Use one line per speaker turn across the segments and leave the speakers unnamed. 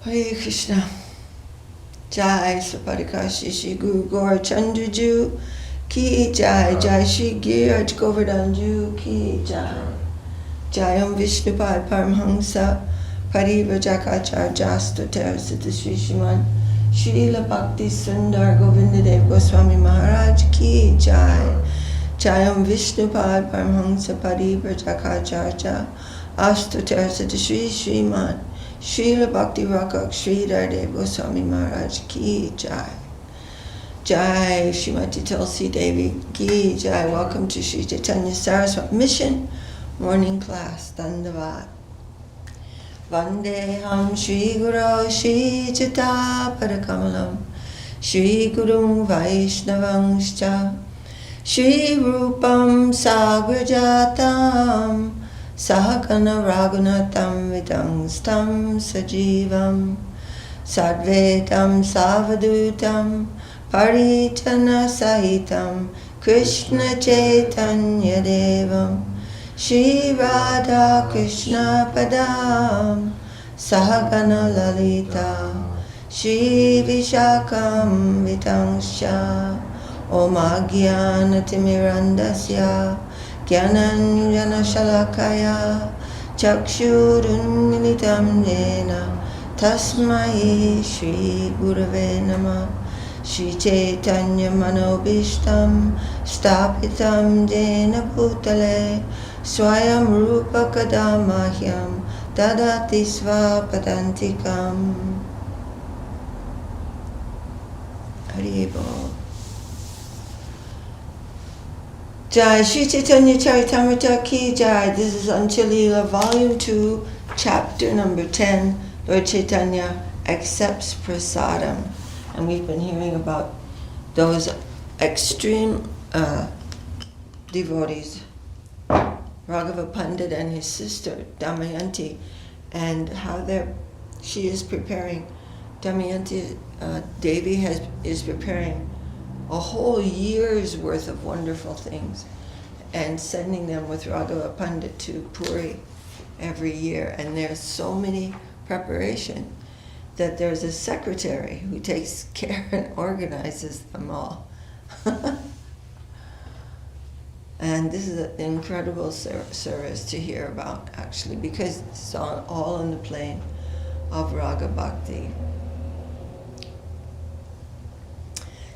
Hare Krishna. Jai Sapadikashi Shri Guru Gaur Chandraju Ki Jai. Jai Shri Giraj Govardhanju Ki Jai. Jayam Vishnupad Paramhamsa Parivrajakacha Jastoter Siddha Sri Shriman Śrīla Bhakti Sundar Govinda Dev Goswami Maharaj Ki Jai. Jayam Vishnupad Paramhamsa Parivrajakacha Astoter Siddha Sri Shriman Śrīla Bhakti Rakak Śrīdhara Dev Goswami Maharaj Ki Jai. Jai Srimati Tulsi Devi Ki Jai. Welcome to Sri Chaitanya Saraswati Mission Morning Class. Dandavad. Vandeham Shri Guru Shri Jata Padakamalam Shri Guru Vaishnavangscha Shri Rupam Sagrajatam Sahakana Raghunatam Vidangstam Sajivam Sadvetam Savadutam Paritana Sahitam Krishna Chaitanya Devam Shri Radha Krishna Padam Sahagana Lalita Shri Vishakam Vitangsha Om Agyana Timirandasya Gyananjana Shalakaya Chakshurunmilitam Yena Tasmai Shri Gurave Namah Shri Chaitanya Manobishtam Stapitam Jena Bhutale Swayam Rupa Kadamahyam Dadati Svapadantikam. Haribol. Jai Sri Chaitanya Charitamrta Ki Jai. This is Śrīla, Volume 2, Chapter number 10. Lord Chaitanya accepts prasadam. And we've been hearing about those extreme devotees, Raghava Pandit and his sister Damayanti, and how she is preparing. Damayanti Devi is preparing a whole year's worth of wonderful things and sending them with Raghava Pandit to Puri every year. And there's so many preparation that there's a secretary who takes care and organizes them all. And this is an incredible service to hear about, actually, because it's all in the plane of Raga Bhakti.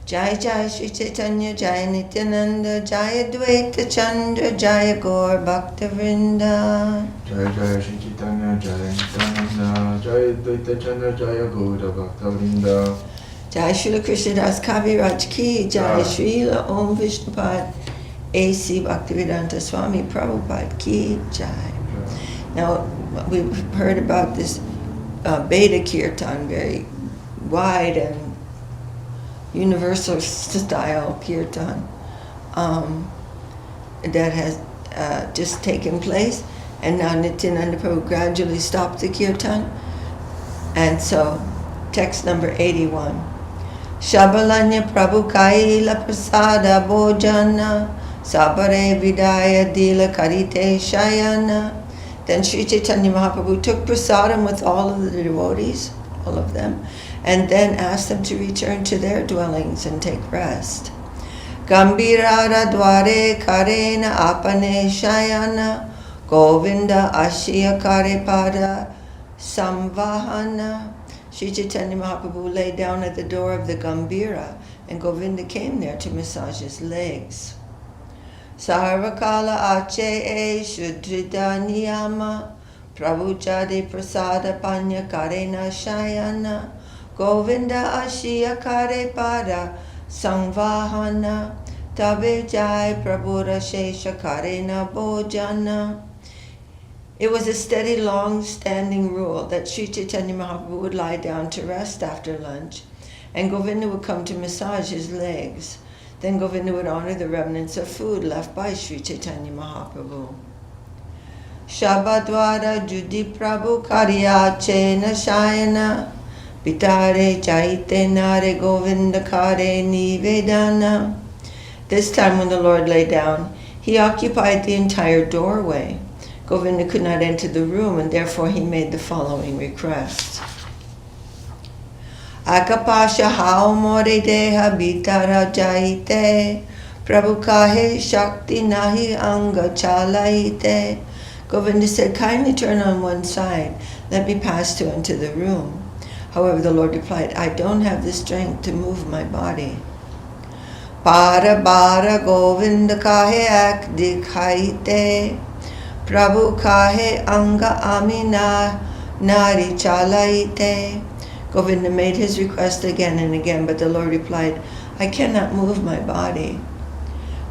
Jai Jai Sri Chaitanya Jai Nityananda Jai Dvaita Chandra Jai Gaur Bhaktivedanta.
Jai Jai Sri Chaitanya Jai Nityananda Jai Dvaita Chandra Jai Gaur Bhaktivedanta. Jai
Srila Krishnadas Kaviraj Ki Jai. Śrīla Om Vishnupad A.C. Bhaktivedanta Swami Prabhupada Ki Jai. Now, we've heard about this Beta Kirtan, very wide and universal style kirtan that has just taken place, and now Nityananda Prabhu gradually stopped the kirtan. And so, text number 81. Shabalanya Prabhu Kaila Prasada Bojana Sabare Vidaya Dila Karite Shayana. Then Sri Chaitanya Mahaprabhu took prasadam with all of the devotees, all of them, and then asked them to return to their dwellings and take rest. Gambirara dware karena apane shayana Govinda ashiya kare pada samvahana. Sri Chaitanya Mahaprabhu lay down at the door of the Gambira, and Govinda came there to massage his legs. Sarvakala ache shudrita niyama Prabhu jade prasada panya karena shayana Govinda ashiya kare pada samvahana tabe jai prabhura shesha karena bojana. It was a steady, long-standing rule that Sri Chaitanya Mahaprabhu would lie down to rest after lunch, and Govinda would come to massage his legs. Then Govinda would honor the remnants of food left by Sri Chaitanya Mahaprabhu. Shabadwara Judi Prabhu Karyachena Shayana Pitare Chaite Nare Govinda Kare Nivedana. This time when the Lord lay down, he occupied the entire doorway. Govinda could not enter the room, and therefore he made the following request. Akapasha hao more deha bitara jaite. Prabhu kahe shakti nahi anga chalaite. Govinda said, kindly turn on one side. Let me pass through into the room. However, the Lord replied, I don't have the strength to move my body. Para bara Govinda kahe ak dikhaite. Prabhu kahe anga amina nari chalaite. Govinda made his request again and again, but the Lord replied, I cannot move my body.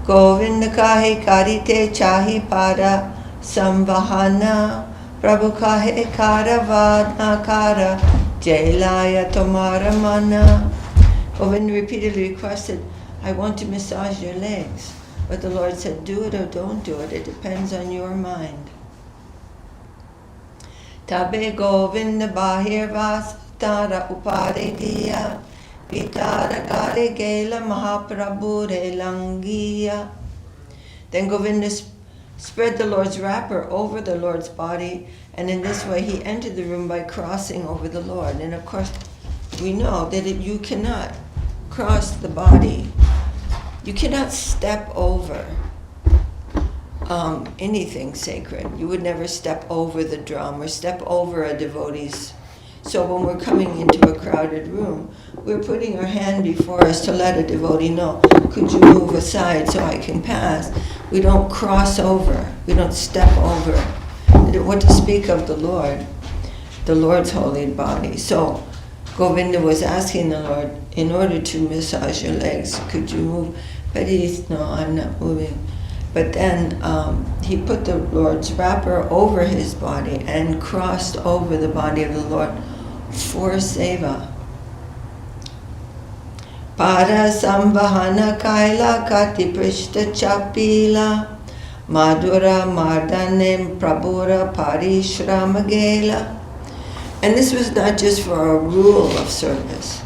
Govinda kahe karite chahi para samvahana. Prabhu kahe karavana kara jailaya tomara mana. Govinda repeatedly requested, I want to massage your legs. But the Lord said, do it or don't do it. It depends on your mind. Tabe Govinda bahir vasatara upadediya. Vitara gare gela Mahaprabhu re langiya. Then Govinda spread the Lord's wrapper over the Lord's body, and in this way he entered the room by crossing over the Lord. And of course, we know that you cannot cross the body. You cannot step over anything sacred. You would never step over the drum or step over a devotee's. So when we're coming into a crowded room, we're putting our hand before us to let a devotee know, could you move aside so I can pass? We don't cross over. We don't step over. What to speak of the Lord's holy body. So Govinda was asking the Lord, in order to massage your legs, could you move? But no, I'm not moving. But then he put the Lord's wrapper over his body and crossed over the body of the Lord for seva. Para sambhana kaila kati prishta chapila madhura mardanem prabhura parishramagela. And this was not just for a rule of service.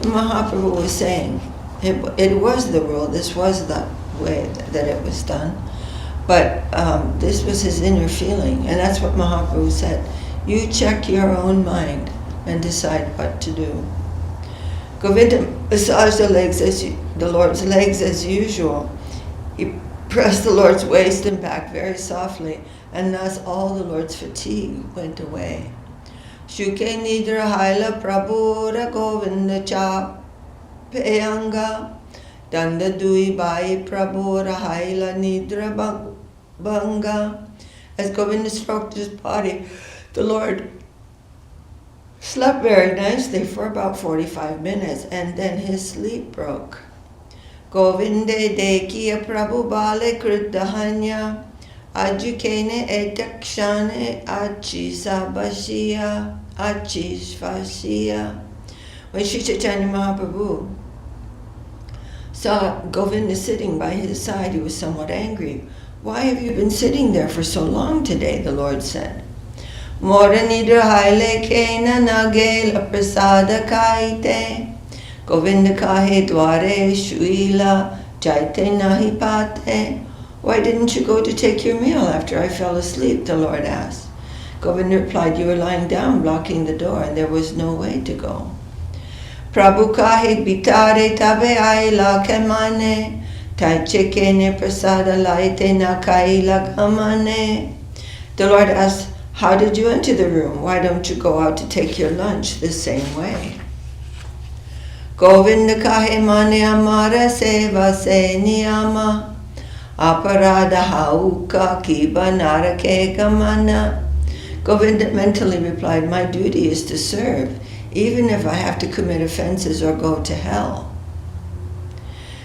Mahaprabhu was saying, it was the rule, this was the way that it was done, but this was his inner feeling, and that's what Mahaprabhu said. You check your own mind and decide what to do. Govinda massaged the Lord's legs as usual. He pressed the Lord's waist and back very softly, and thus all the Lord's fatigue went away. Shuke nidra haila prabhura Govinda cha peyanga danda dui bai prabhura haila nidra banga. As Govinda stroked his body, the Lord slept very nicely for about 45 minutes, and then his sleep broke. Govinda dekiya prabhu bale kriddahanya ajukene etakshane achisabashiya achishvashiya. When Sri Chaitanya Mahaprabhu saw Govinda sitting by his side, he was somewhat angry. Why have you been sitting there for so long today? The Lord said. Moranidra haile kena nagela prasada kaite Govinda kahe dware Śrīla jaite nahi pate. Why didn't you go to take your meal after I fell asleep? The Lord asked. Govinda replied, you were lying down blocking the door and there was no way to go. Prabhu kahe bitare tabe aila kemane taiche kene prasada laite na kaila kamane. The Lord asked, how did you enter the room? Why don't you go out to take your lunch the same way? Govinda kahe mane amara seva se niyama aparada hauka kiba narake kamana. Govinda mentally replied, my duty is to serve, even if I have to commit offenses or go to hell.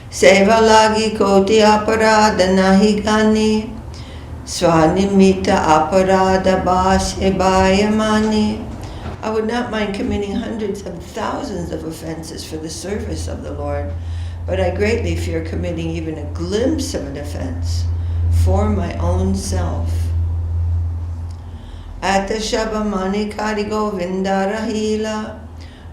Seva lagi koti aparada nahi gani Swanimita aparada bhashe. I would not mind committing hundreds of thousands of offenses for the service of the Lord, but I greatly fear committing even a glimpse of an offense for my own self. Ata shabamani kari Govinda rahila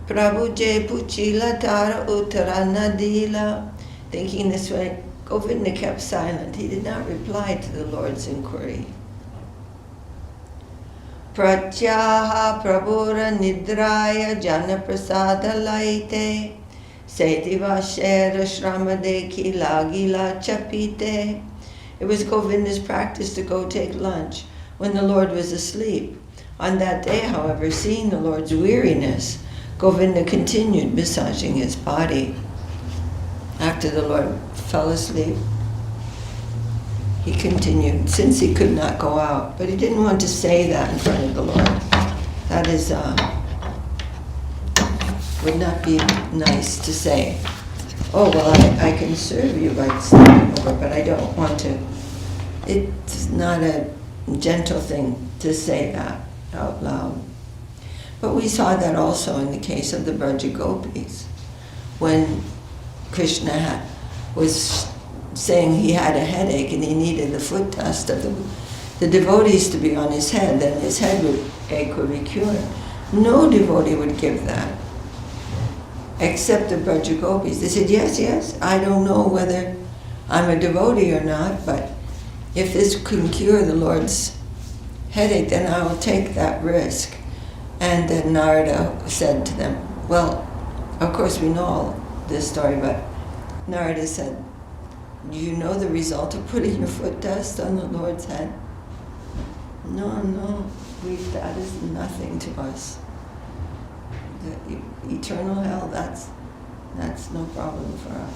Prabhu je puchila tara uttara nadila. Thinking this way, Govinda kept silent. He did not reply to the Lord's inquiry. Pratyaha prabhura nidraya jana prasada laite setiva shera shrama dekhi lagila chapite. It was Govinda's practice to go take lunch when the Lord was asleep. On that day, however, seeing the Lord's weariness, Govinda continued massaging his body. After the Lord fell asleep, he continued, since he could not go out. But he didn't want to say that in front of the Lord. That is, would not be nice to say. Oh, well, I can serve you by sleeping over, but I don't want to. It's not a gentle thing to say that out loud. But we saw that also in the case of the Braja Gopis, when Krishna was saying he had a headache and he needed the foot dust of the devotees to be on his head, then his headache would be cured. No devotee would give that, except the Braja Gopis. They said, yes, I don't know whether I'm a devotee or not, but if this can cure the Lord's headache, then I will take that risk. And then Narada said to them, well, of course we know all this story, but Narada said, do you know the result of putting your foot dust on the Lord's head? No, that is nothing to us. The eternal hell, that's no problem for us.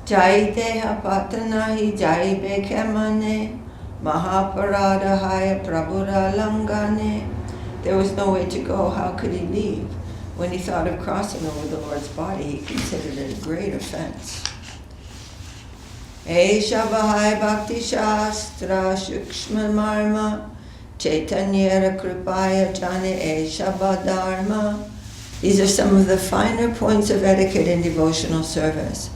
Jai deha patanahi jai bekhamane mahaparadahaya prabhura langane. There was no way to go. How could he leave? When he thought of crossing over the Lord's body, he considered it a great offense. Esha Bahai Bhakti Shastra Shukshma Marma Chaitanya Kripaya Jane Esha Dharma. These are some of the finer points of etiquette in devotional service.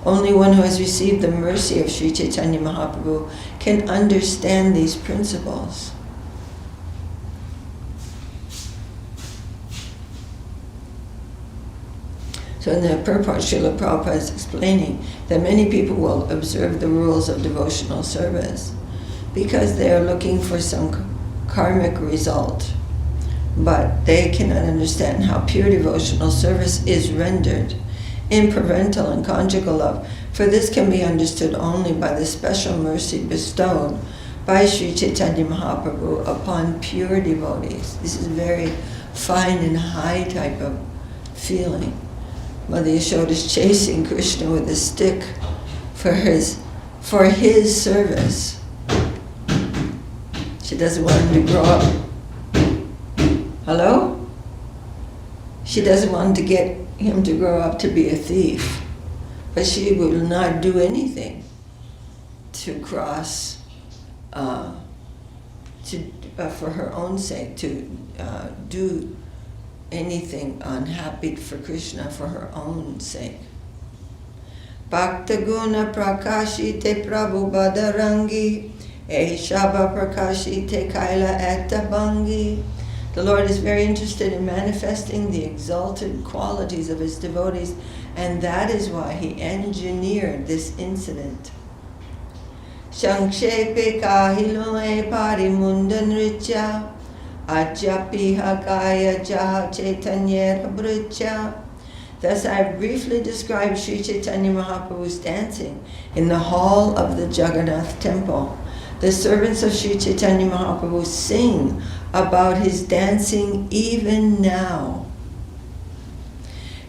Only one who has received the mercy of Sri Chaitanya Mahaprabhu can understand these principles. So in the purport, Srila Prabhupada is explaining that many people will observe the rules of devotional service because they are looking for some karmic result, but they cannot understand how pure devotional service is rendered in parental and conjugal love, for this can be understood only by the special mercy bestowed by Sri Chaitanya Mahaprabhu upon pure devotees. This is very fine and high type of feeling. Mother Yashoda is chasing Krishna with a stick for his service. She doesn't want him to grow up. Hello? She doesn't want to get him to grow up to be a thief, but she will not do anything to cross, for her own sake, to do anything unhappy for Krishna for her own sake. Bhakta guna prakashite prabhu badarangi eshaba prakashite kaila etabangi. The Lord is very interested in manifesting the exalted qualities of his devotees, and that is why he engineered this incident. Shangshepe kahilue parimundan richa Ajapi Hagaya Jaha Chaitanya Charitamrta. Thus I briefly described Sri Chaitanya Mahaprabhu's dancing in the hall of the Jagannath temple. The servants of Sri Chaitanya Mahaprabhu sing about his dancing even now.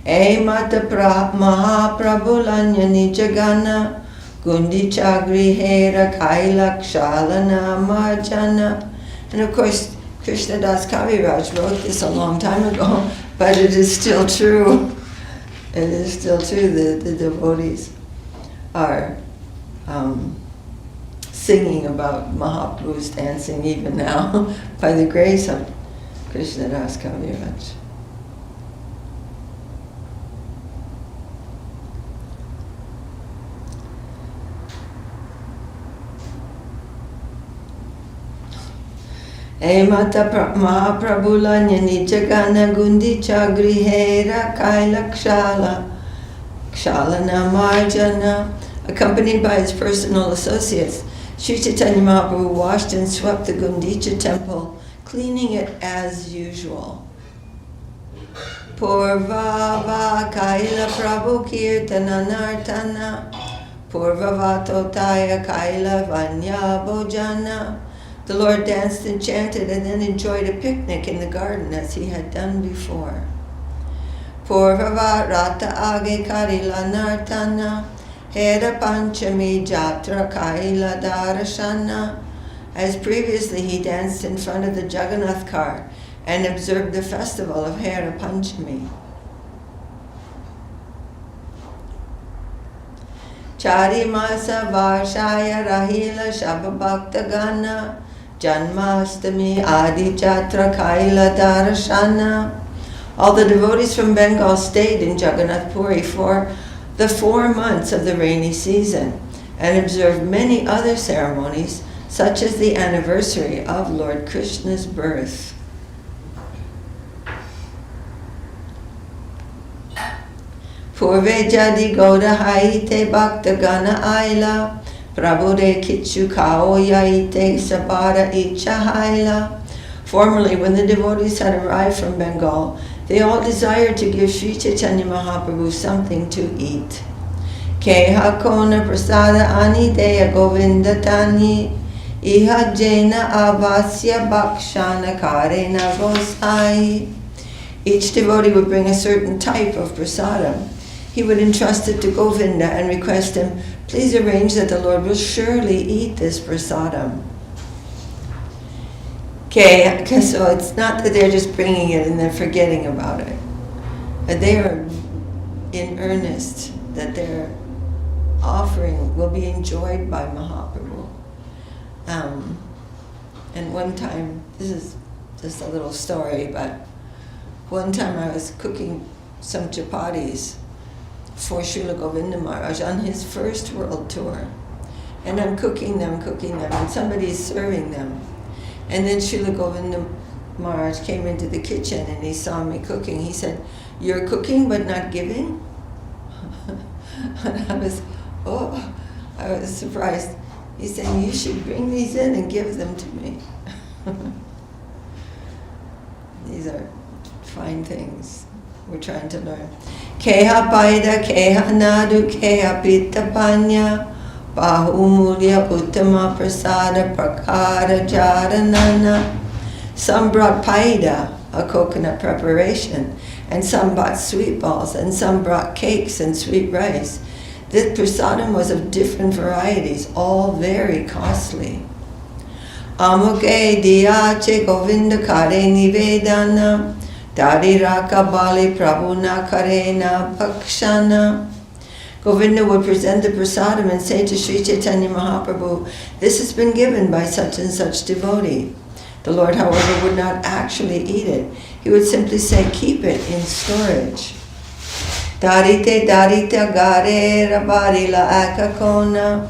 Mata Mahaprabhu Lanyani Jagana Gundicha Grihera Kailakshalana Marjana. And of course, Krishna Das Kaviraj wrote this a long time ago, but it is still true. It is still true that the devotees are singing about Mahaprabhu's dancing even now by the grace of Krishna Das Kaviraj. Mata Mahaprabhu Lanyani Jagana Gundicha Grihera Kailakshalana Marjana. Accompanied by his personal associates, Sri Chaitanya Mahaprabhu washed and swept the Gundicha temple, cleaning it as usual. Purvava Kaila Prabhu Kirtananartana Purvavatotaya Kaila Vanya Bhojana. The Lord danced and chanted and then enjoyed a picnic in the garden as he had done before. Purvavat Rata Age Karila Nartana Hera Panchami Jatra Kaila Darashana. As previously, he danced in front of the Jagannath car and observed the festival of Hera Panchami. Charimasa Varshaya Rahila Shabhabhakta Gana Janmastami Adi Jatra Kaila Darashana. All the devotees from Bengal stayed in Jagannath Puri for the 4 months of the rainy season and observed many other ceremonies, such as the anniversary of Lord Krishna's birth. Purve jadi goda haite bhakta gana aila prabhude kitchu kao yaite sabara icha haila. Formerly, when the devotees had arrived from Bengal, they all desired to give Sri Chaitanya Mahaprabhu something to eat. Keha kona prasada ani deya Govinda tani iha jena avasya bhakshana karena gosai. Each devotee would bring a certain type of prasadam. He would entrust it to Govinda and request him, please arrange that the Lord will surely eat this prasadam. Okay, so it's not that they're just bringing it and then forgetting about it. They are in earnest that their offering will be enjoyed by Mahaprabhu. And one time, this is just a little story, but one time I was cooking some chapatis for Srila Govinda Maharaj on his first world tour. And I'm cooking them, and somebody's serving them. And then Srila Govinda Maharaj came into the kitchen and he saw me cooking. He said, "You're cooking but not giving?" And I was surprised. He said, "You should bring these in and give them to me." These are fine things we're trying to learn. Keha paida, keha nadu, keha pitta panya, bahumulya uttama prasada prakara jaranana. Some brought paida, a coconut preparation, and some brought sweet balls, and some brought cakes and sweet rice. This prasadam was of different varieties, all very costly. Amuke diyache Govinda kare nivedana, Dariraka Bali Prabhuna Karena Bhakshana. Govinda would present the prasadam and say to Sri Chaitanya Mahaprabhu, "This has been given by such and such devotee." The Lord, however, would not actually eat it. He would simply say, "Keep it in storage." Darite darita garera barila akakona,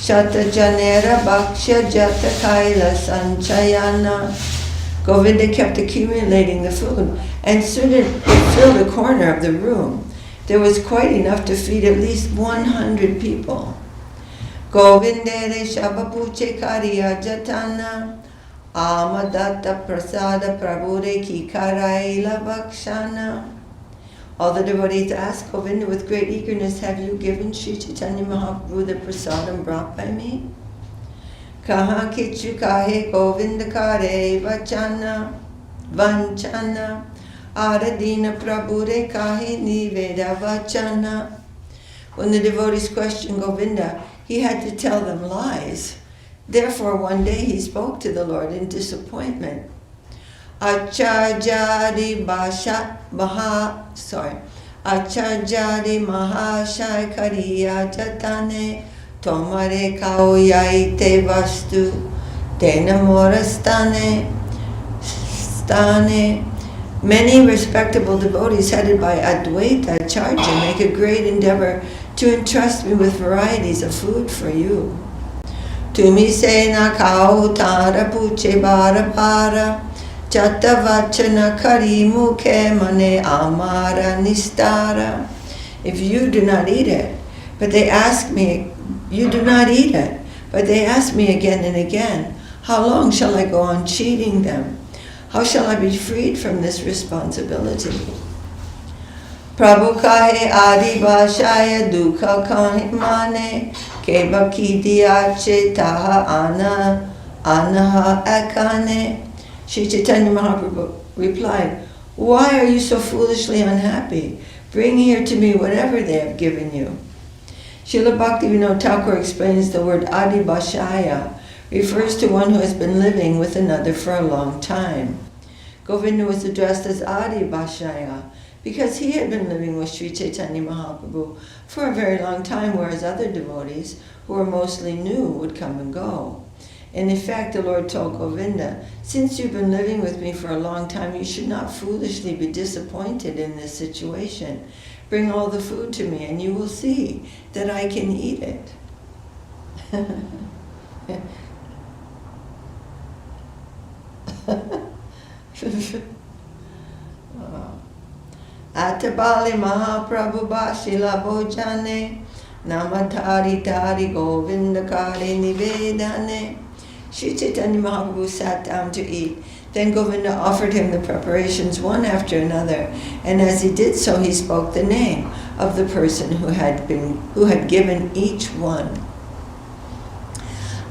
shata janera bhaksha jata kaila sanchayana. Govinda kept accumulating the food, and soon it filled a corner of the room. There was quite enough to feed at least 100 people. Govindere shabapuche kariya jatana, amadatta prasada prabhure kikaraila bhakshana. All the devotees asked Govinda with great eagerness, "Have you given Sri Chaitanya Mahaprabhu the prasadam brought by me?" Kaha kichu kahe Govinda kare vachana, vanchana, aradina prabhure kahe niveda vachana. When the devotees questioned Govinda, he had to tell them lies. Therefore, one day he spoke to the Lord in disappointment. Acharjari mahashai kariya jatane, tomare kao yaite vastu, tena morastane stane. Many respectable devotees headed by Advaita Acharya make a great endeavor to entrust me with varieties of food for you. Tumi se na kao tara puche bara para, chatta vachana kari mukhe mane amara nistara. If you do not eat it, but they ask me, you do not eat it, But they ask me again and again, how long shall I go on cheating them? How shall I be freed from this responsibility? Prabhu kahe adi bhashaya dukha kahe mane ke baki diache taha anaha akane. Sri Chaitanya Mahaprabhu replied, why are you so foolishly unhappy? Bring here to me whatever they have given you. Srila Bhaktivedanta Thakur explains the word adi bhashaya refers to one who has been living with another for a long time. Govinda was addressed as adi bhashaya because he had been living with Sri Chaitanya Mahaprabhu for a very long time, whereas other devotees, who were mostly new, would come and go. And in fact, the Lord told Govinda, since you've been living with me for a long time, you should not foolishly be disappointed in this situation. Bring all the food to me and you will see that I can eat it. Atabali Mahaprabhu Bashila Bojane Namatari Tari Govinda Kari Nivedane. Sri Chaitanya Mahaprabhu sat down to eat. Then Govinda offered him the preparations one after another, and as he did so, he spoke the name of the person who had given each one.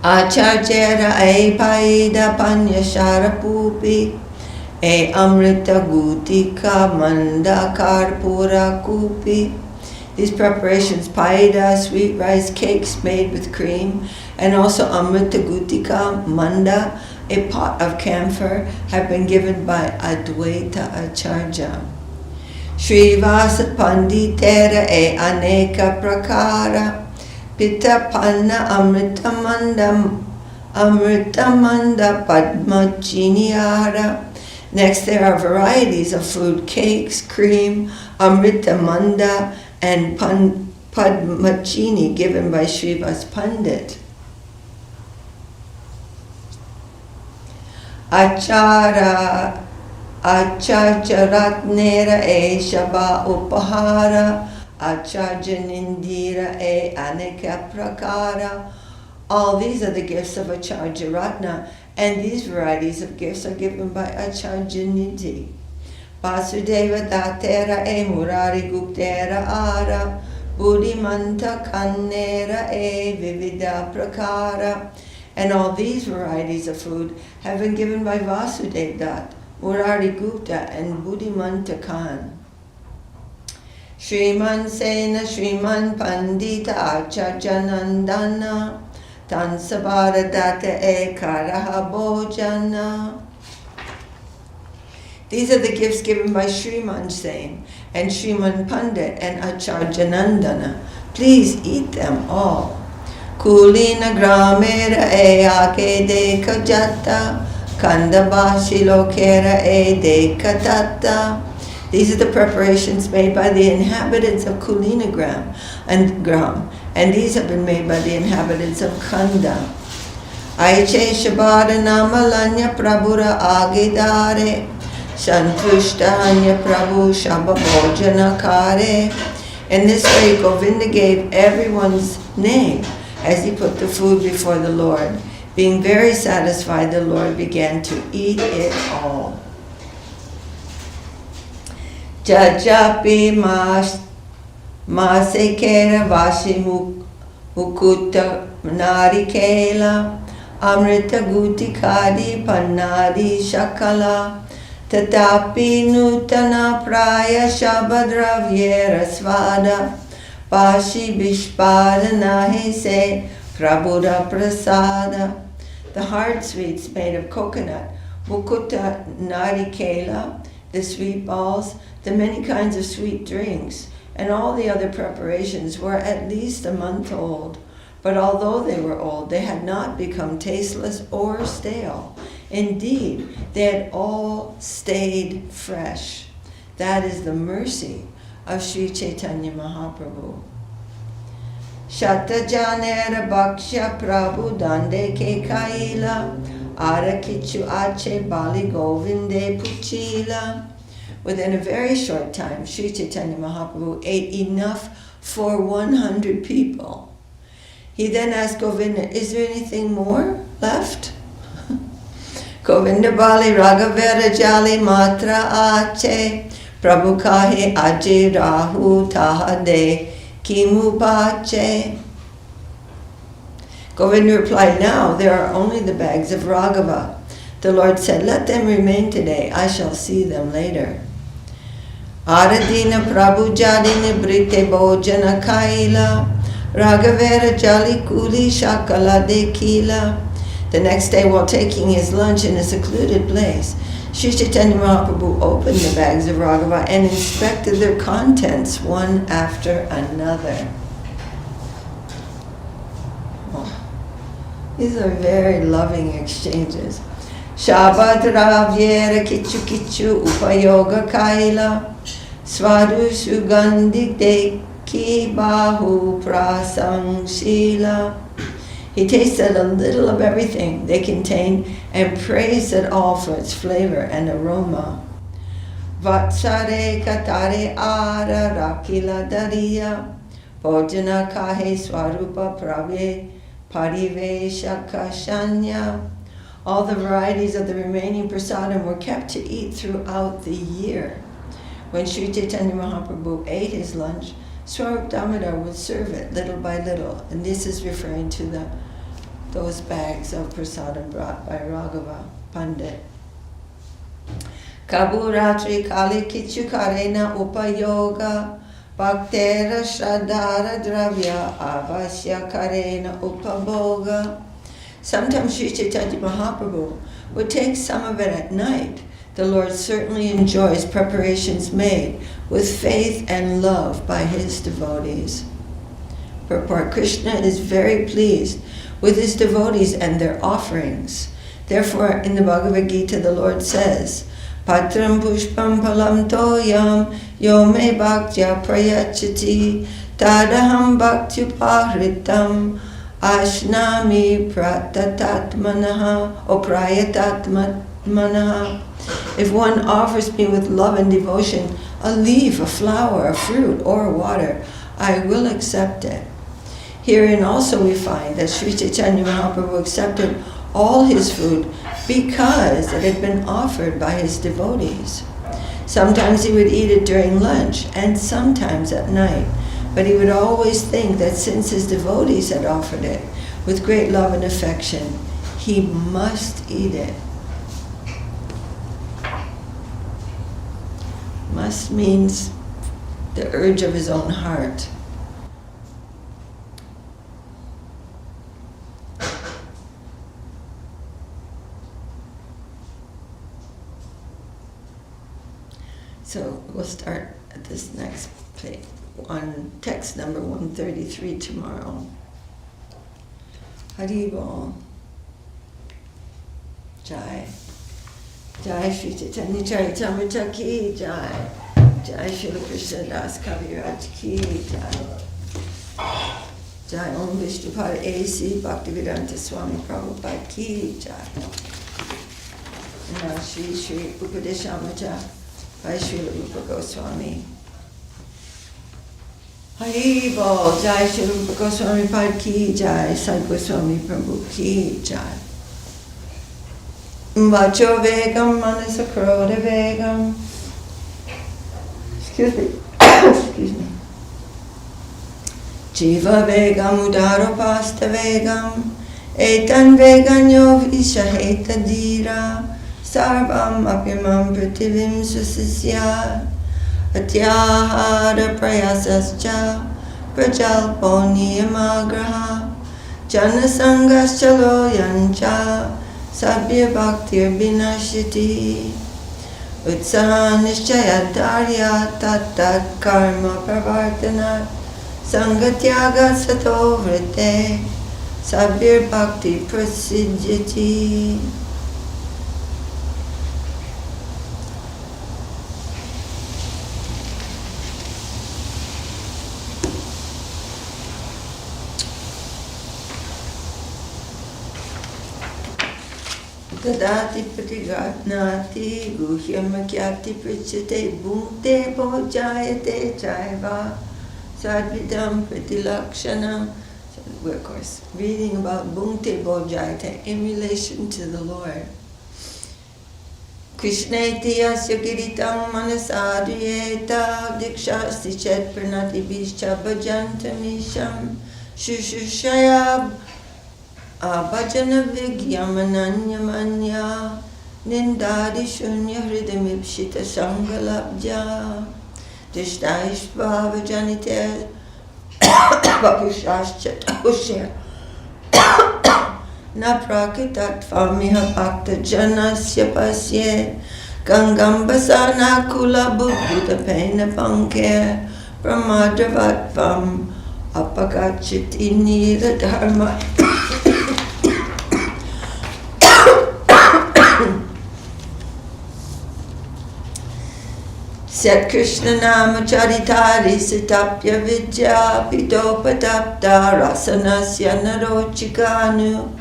Acharjera e paida panya sharapupi e amrita gutika manda karpura kupi. These preparations, paida, sweet rice cakes made with cream, and also amrita gutika manda, a pot of camphor, have been given by Advaita Acharya. Srivasa Panditera e aneka prakara Pita panna amritamanda padma chiniara. Next, there are varieties of food: cakes, cream, amritamanda, and padmachini given by Srivas Pandit. Acharcharatnera e shaba upahara Acharjanindira e aneka prakara. All these are the gifts of Acharya Ratna, and these varieties of gifts are given by Acharya Nidhi. Vasudeva Datera e Murari Guptera Ara Buddhimanta Kannera e Vivida Prakara. And all these varieties of food have been given by Vasudeva Dat, Murari Gupta, and Buddhimanta Khan. Shriman Sena Shriman Pandita Acharjanandana Tansabara Data E Karaha Bhojana. These are the gifts given by Shriman Sen and Shriman Pandit and Acharjanandana. Please eat them all. Kulina Gramera E Ake De Kajata Kandabashi Lokera E De Katata. These are the preparations made by the inhabitants of Kulina Gram, and these have been made by the inhabitants of Kanda. Aiche Shabada Namalanya Prabhura Agidare Santrishtanya Prabhu Shababhojana Kare. In this way, Govinda gave everyone's name as he put the food before the Lord. Being very satisfied, the Lord began to eat it all. Jajapi Masekera Vashi Mukutta Narikela Amrita Gutikadi Panadi Shakala Tatapi Nutana Praya Shabadravyera Svada Vashi Bishpada Nahi Se Prabhuda Prasada. The hard sweets made of coconut, Mukutta Narikela, the sweet balls, the many kinds of sweet drinks, and all the other preparations were at least a month old. But although they were old, they had not become tasteless or stale. Indeed, they had all stayed fresh. That is the mercy of Sri Chaitanya Mahaprabhu. Shatajanera Bhaksha Prabhu Dande Ke Kaila Arakichu Ache Bali Govinde Puchila. Within a very short time, Sri Chaitanya Mahaprabhu ate enough for 100 people. He then asked Govinda, is there anything more left? Govinda Bali Raghavera Jali Matra Ache Prabhu Kahe Aje Rahu Tahade Kimu Pache. Govinda replied, now there are only the bags of Raghava. The Lord said, let them remain today, I shall see them later. Aradina Prabhu Jadine Brite Bojana Kaila Raghavera Jali Kuli Shakala Dekila. The next day, while taking his lunch in a secluded place, Sri Chaitanya Mahaprabhu opened the bags of Raghava and inspected their contents one after another. These are very loving exchanges. Shabad Ravyera Kichu Kichu Upayoga Kaila Svadu Sugandhi Deki Bahu Prasang Śrīla. He tasted a little of everything they contained and praised it all for its flavor and aroma. Vatsare Katare Ara Rakila Dariya Bhojana Kahe Swarupa Pravye Pariveshakashanya. All the varieties of the remaining prasadam were kept to eat throughout the year. When Sri Chaitanya Mahaprabhu ate his lunch, Swarup Damodar would serve it little by little, and this is referring to those bags of prasadam brought by Raghava Pandit. Kaburatri Kali Kichu Karena Upayoga Bhaktera Śrīdhara Dravya Avasya Karena Upaboga. Sometimes Sri Chaitanya Mahaprabhu would take some of it at night. The Lord certainly enjoys preparations made with faith and love by his devotees. Purport: Krishna is very pleased with his devotees and their offerings. Therefore, in the Bhagavad Gita, the Lord says, Patram pushpam palam toyam yome bhaktya prayachati tadaham bhaktyupahritam ashnami pratatatmanaha o prayatatmanaha. If one offers me with love and devotion a leaf, a flower, a fruit, or water, I will accept it. Herein also we find that Sri Chaitanya Mahaprabhu accepted all his food because it had been offered by his devotees. Sometimes he would eat it during lunch and sometimes at night, but he would always think that since his devotees had offered it with great love and affection, he must eat it. Must means the urge of his own heart. So we'll start at this next page, on text number 133 tomorrow. Hari Bol. Jai. Jai Sri Chaitanya Charitamrta ki Jai. Jai Srila Krishna Das Kaviraj ki Jai. Jai Om Vishnupada A.C. Bhaktivedanta Swami Prabhupada ki Jai. And now Sri Upadesamrta by Srila Rupa Goswami. Hari Bol. Jai Srila Rupa Goswami Pad ki Jai. Sai Goswami Prabhu ki Jai. Vacho Vegam Manasakroda Vegam. Excuse me. Excuse me. Jiva Vegam Udaropasta Vegam. Etan Veganyo Vishaheta Dira. Sarvam Apimam Prativim Susisya. Atyahara Prayasascha. Prajalpo Niyamagraha. Janasangaschalo Yancha. Sabya Bhaktir Vinashiti. Utsaha Nishchaya Darya Tat Karma Pravartana. Sangatyaga Sato Vrite. Sabya Bhakti Prasidhyati. Tadati patigatnati guhyamakyati prichate bhukte bhojayate chaiva sadvidam pratilakshanam we're of course reading about Bhunte Bojayate in relation to the Lord. Krishneti asya kiritam manasadriyeta dikshasti chet pranati bischa bhajantamisham shushushaya bhajana vigyamananyamanya nindadi shunya hridamipshita sangalabja dishtayishvavajanite vapushashchatosya na prakitattvamiha bhakta janasya pasye gangambasana kula buddha pena panke brahmadravatvam apagachiti nira dharma. Set Krishna Nama Charitari Sitapya Vidya Pitopatapta Rasanasya Narochikanu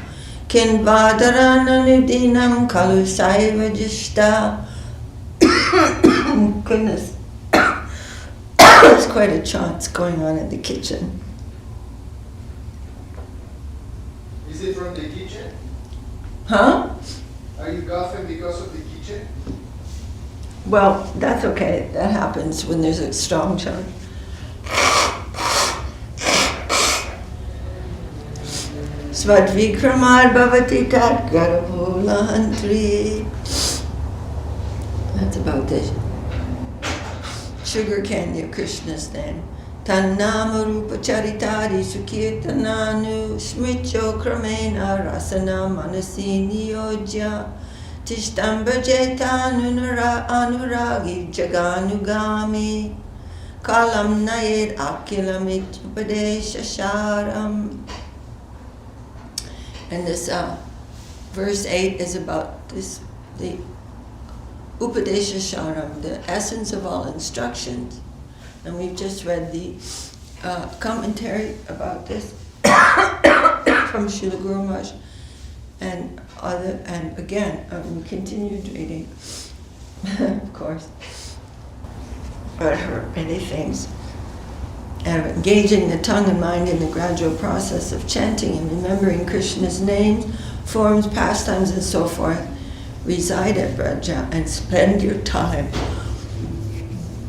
Kinvadarana Kalu Saiva Jishta. Goodness. There's quite a chant going on in the kitchen.
Is it from the kitchen?
Huh?
Are you coughing because of the kitchen?
Well, that's okay. That happens when there's a strong chant. Svadvikramar bhavati tat garavulahantri. That's about the sugar candy of Krishna's name. Tannama rupa charitari sukirtananu smrityo kramena rasana manasi niyojya tishtamba jetanunara anuragi jaganugami kalam nayed akilamit upadesha sharam. And this verse 8 is about this, the Upadesha Sharam, the essence of all instructions. And we've just read the commentary about this from Srila Guru Maharaj and again, we continued reading, of course. I heard many things. And engaging the tongue and mind in the gradual process of chanting and remembering Krishna's names, forms, pastimes, and so forth. Reside at Braja and spend your time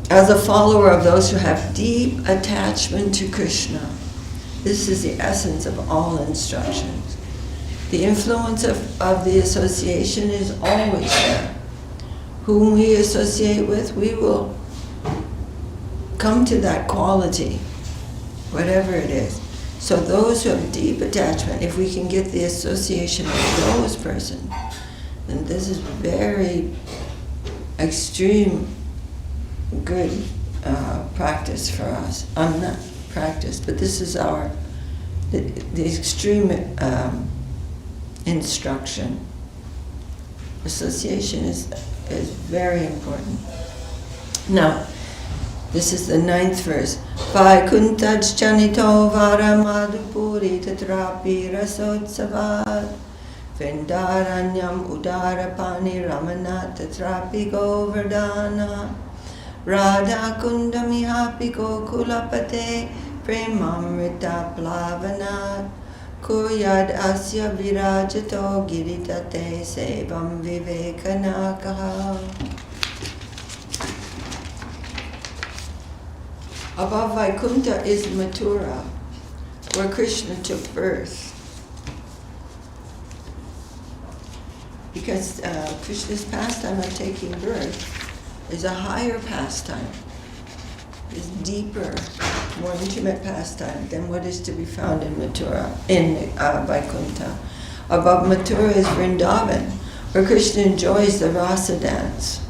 as a follower of those who have deep attachment to Krishna. This is the essence of all instructions. The influence of the association is always there. Whom we associate with, we will come to that quality, whatever it is. So those who have deep attachment, if we can get the association of those persons, then this is very extreme good practice for us. I'm not practice, but this is the extreme instruction. Association is very important. Now, this is the 9th verse. Vaikuntha chanito vara madhupuri tatrapi rasotsavad Vindaranyam udarapani ramanat tatrapi govardhana Radha Kunda mihapiko kulapate premamrita plavanat Kuryad asya virajato giritate sevam vivekanakaha. Above Vaikuntha is Mathura, where Krishna took birth. Because Krishna's pastime of taking birth is a higher pastime, is deeper, more intimate pastime than what is to be found in Mathura, in Vaikuntha. Above Mathura is Vrindavan, where Krishna enjoys the rasa dance.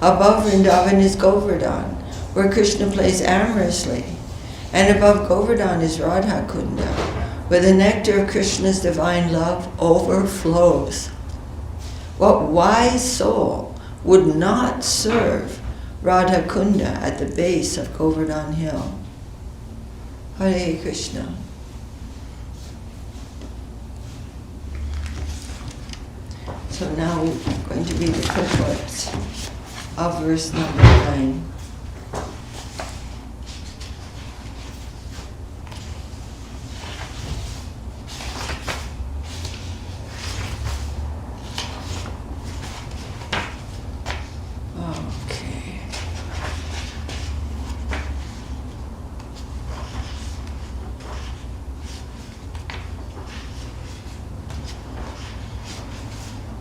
Above Vrindavan is Govardhan, where Krishna plays amorously. And above Govardhan is Radha Kunda, where the nectar of Krishna's divine love overflows. What wise soul would not serve Radha Kunda at the base of Govardhan Hill? Hare Krishna. So now we're going to read the purport of verse number 9.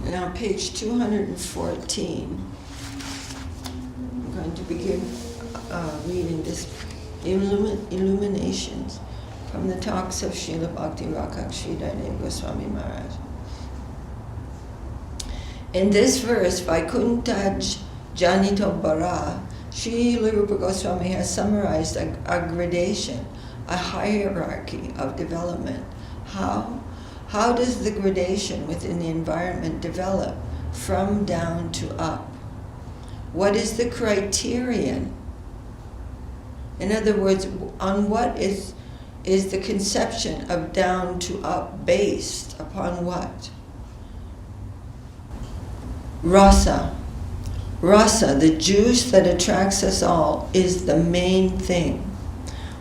Now, page 214. I'm going to begin reading this illuminations from the talks of Srila Bhakti-Vedanta Swami Maharaja. In this verse, Vaikuntha Janito Bara, Srila Rupa Goswami has summarized a gradation, a hierarchy of development. How? How does the gradation within the environment develop from down to up? What is the criterion? In other words, on what is the conception of down to up based? Upon what? Rasa. Rasa, the juice that attracts us all, is the main thing.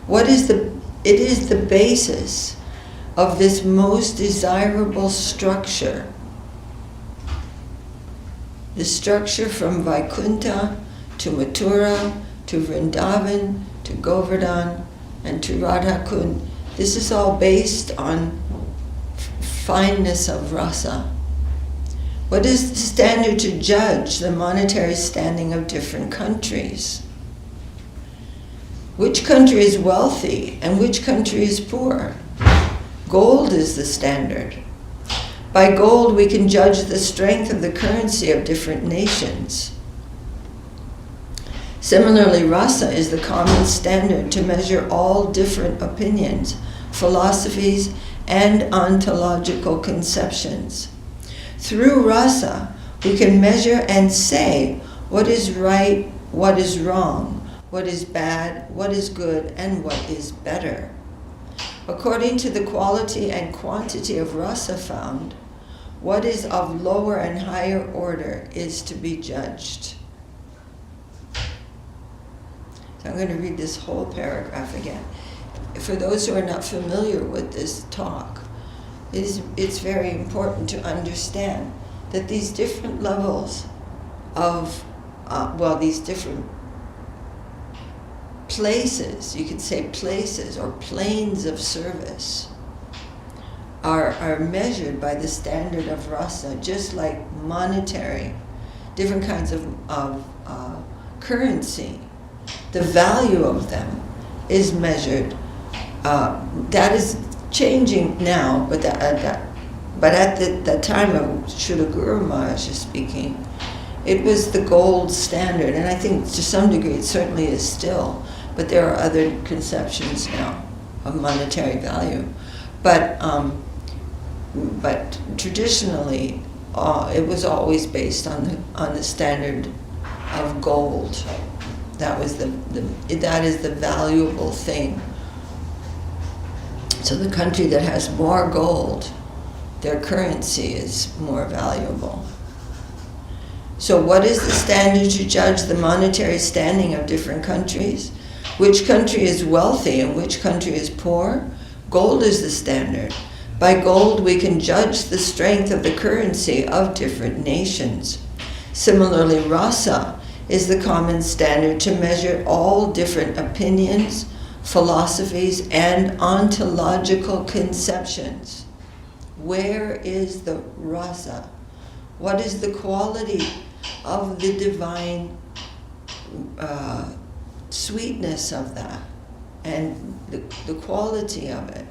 It is the basis of this most desirable structure. The structure from Vaikuntha to Mathura to Vrindavan to Govardhan and to Radha Kunda. This is all based on fineness of rasa. What is the standard to judge the monetary standing of different countries? Which country is wealthy and which country is poor? Gold is the standard. By gold we can judge the strength of the currency of different nations. Similarly, rasa is the common standard to measure all different opinions, philosophies, and ontological conceptions. Through rasa, we can measure and say what is right, what is wrong, what is bad, what is good, and what is better. According to the quality and quantity of rasa found, what is of lower and higher order is to be judged. So I'm going to read this whole paragraph again. For those who are not familiar with this talk, it's very important to understand that these different levels of, these different places, you could say places or planes of service, are measured by the standard of rasa, just like monetary, different kinds of currency. The value of them is measured. That is changing now, but at the time of Srila Guru Maharaja speaking, it was the gold standard, and I think to some degree it certainly is still, but there are other conceptions now of monetary value. But traditionally, it was always based on the standard of gold. That is the valuable thing. So the country that has more gold, their currency is more valuable. So what is the standard to judge the monetary standing of different countries? Which country is wealthy and which country is poor? Gold is the standard. By gold we can judge the strength of the currency of different nations. Similarly, rasa is the common standard to measure all different opinions, philosophies, and ontological conceptions. Where is the rasa? What is the quality of the divine sweetness of that, and the quality of it,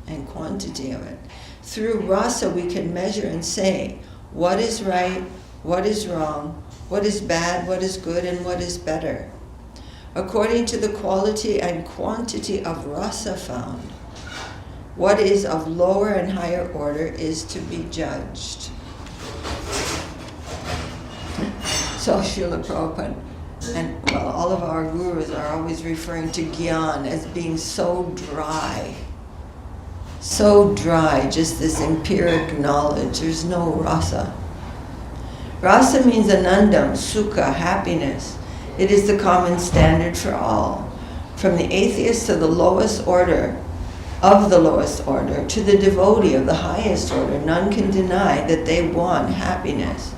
and quantity of it? Through rasa we can measure and say what is right, what is wrong, what is bad, what is good, and what is better. According to the quality and quantity of rasa found, what is of lower and higher order is to be judged. So Srila Prabhupada and all of our gurus are always referring to gyan as being so dry, just this empiric knowledge. There's no rasa. Rasa means anandam, sukha, happiness. It is the common standard for all, from the atheist to the lowest order, of the lowest order, to the devotee of the highest order. None can deny that they want happiness.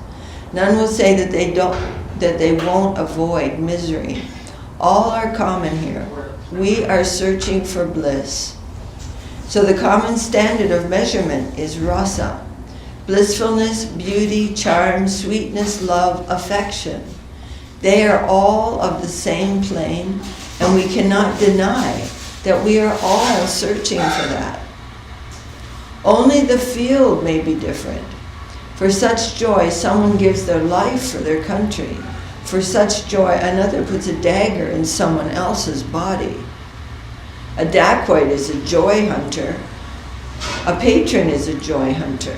None will say that they won't avoid misery. All are common here. We are searching for bliss. So the common standard of measurement is rasa. blissfulness, beauty, charm, sweetness, love, affection. They are all of the same plane, and we cannot deny that we are all searching for that. Only the field may be different. For such joy, someone gives their life for their country. For such joy, another puts a dagger in someone else's body. A dacoit is a joy hunter. A patron is a joy hunter.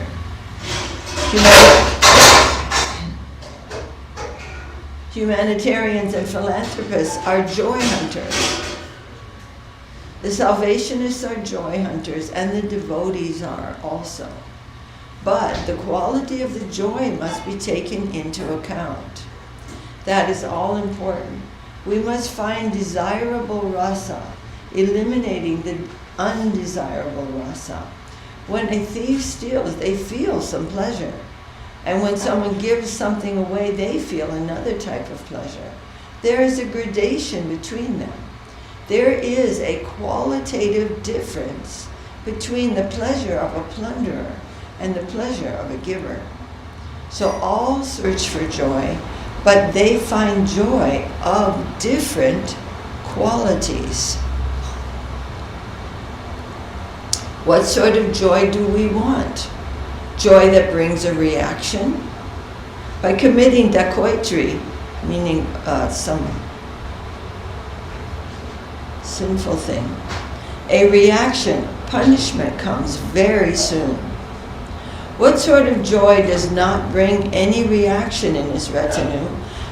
Humanitarians and philanthropists are joy hunters. The Salvationists are joy hunters, and the devotees are also. But the quality of the joy must be taken into account. That is all important. We must find desirable rasa, eliminating the undesirable rasa. When a thief steals, they feel some pleasure. And when someone gives something away, they feel another type of pleasure. There is a gradation between them. There is a qualitative difference between the pleasure of a plunderer and the pleasure of a giver. So all search for joy, but they find joy of different qualities. What sort of joy do we want? Joy that brings a reaction? By committing dacoitry, meaning some sinful thing, a reaction, punishment comes very soon. What sort of joy does not bring any reaction in his retinue,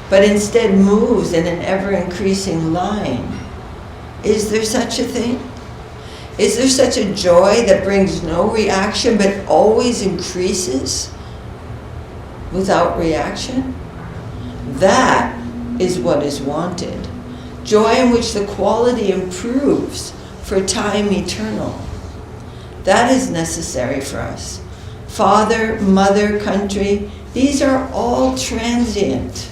but instead moves in an ever-increasing line? Is there such a thing? Is there such a joy that brings no reaction but always increases without reaction? That is what is wanted. Joy in which the quality improves for time eternal. That is necessary for us. Father, mother, country, these are all transient.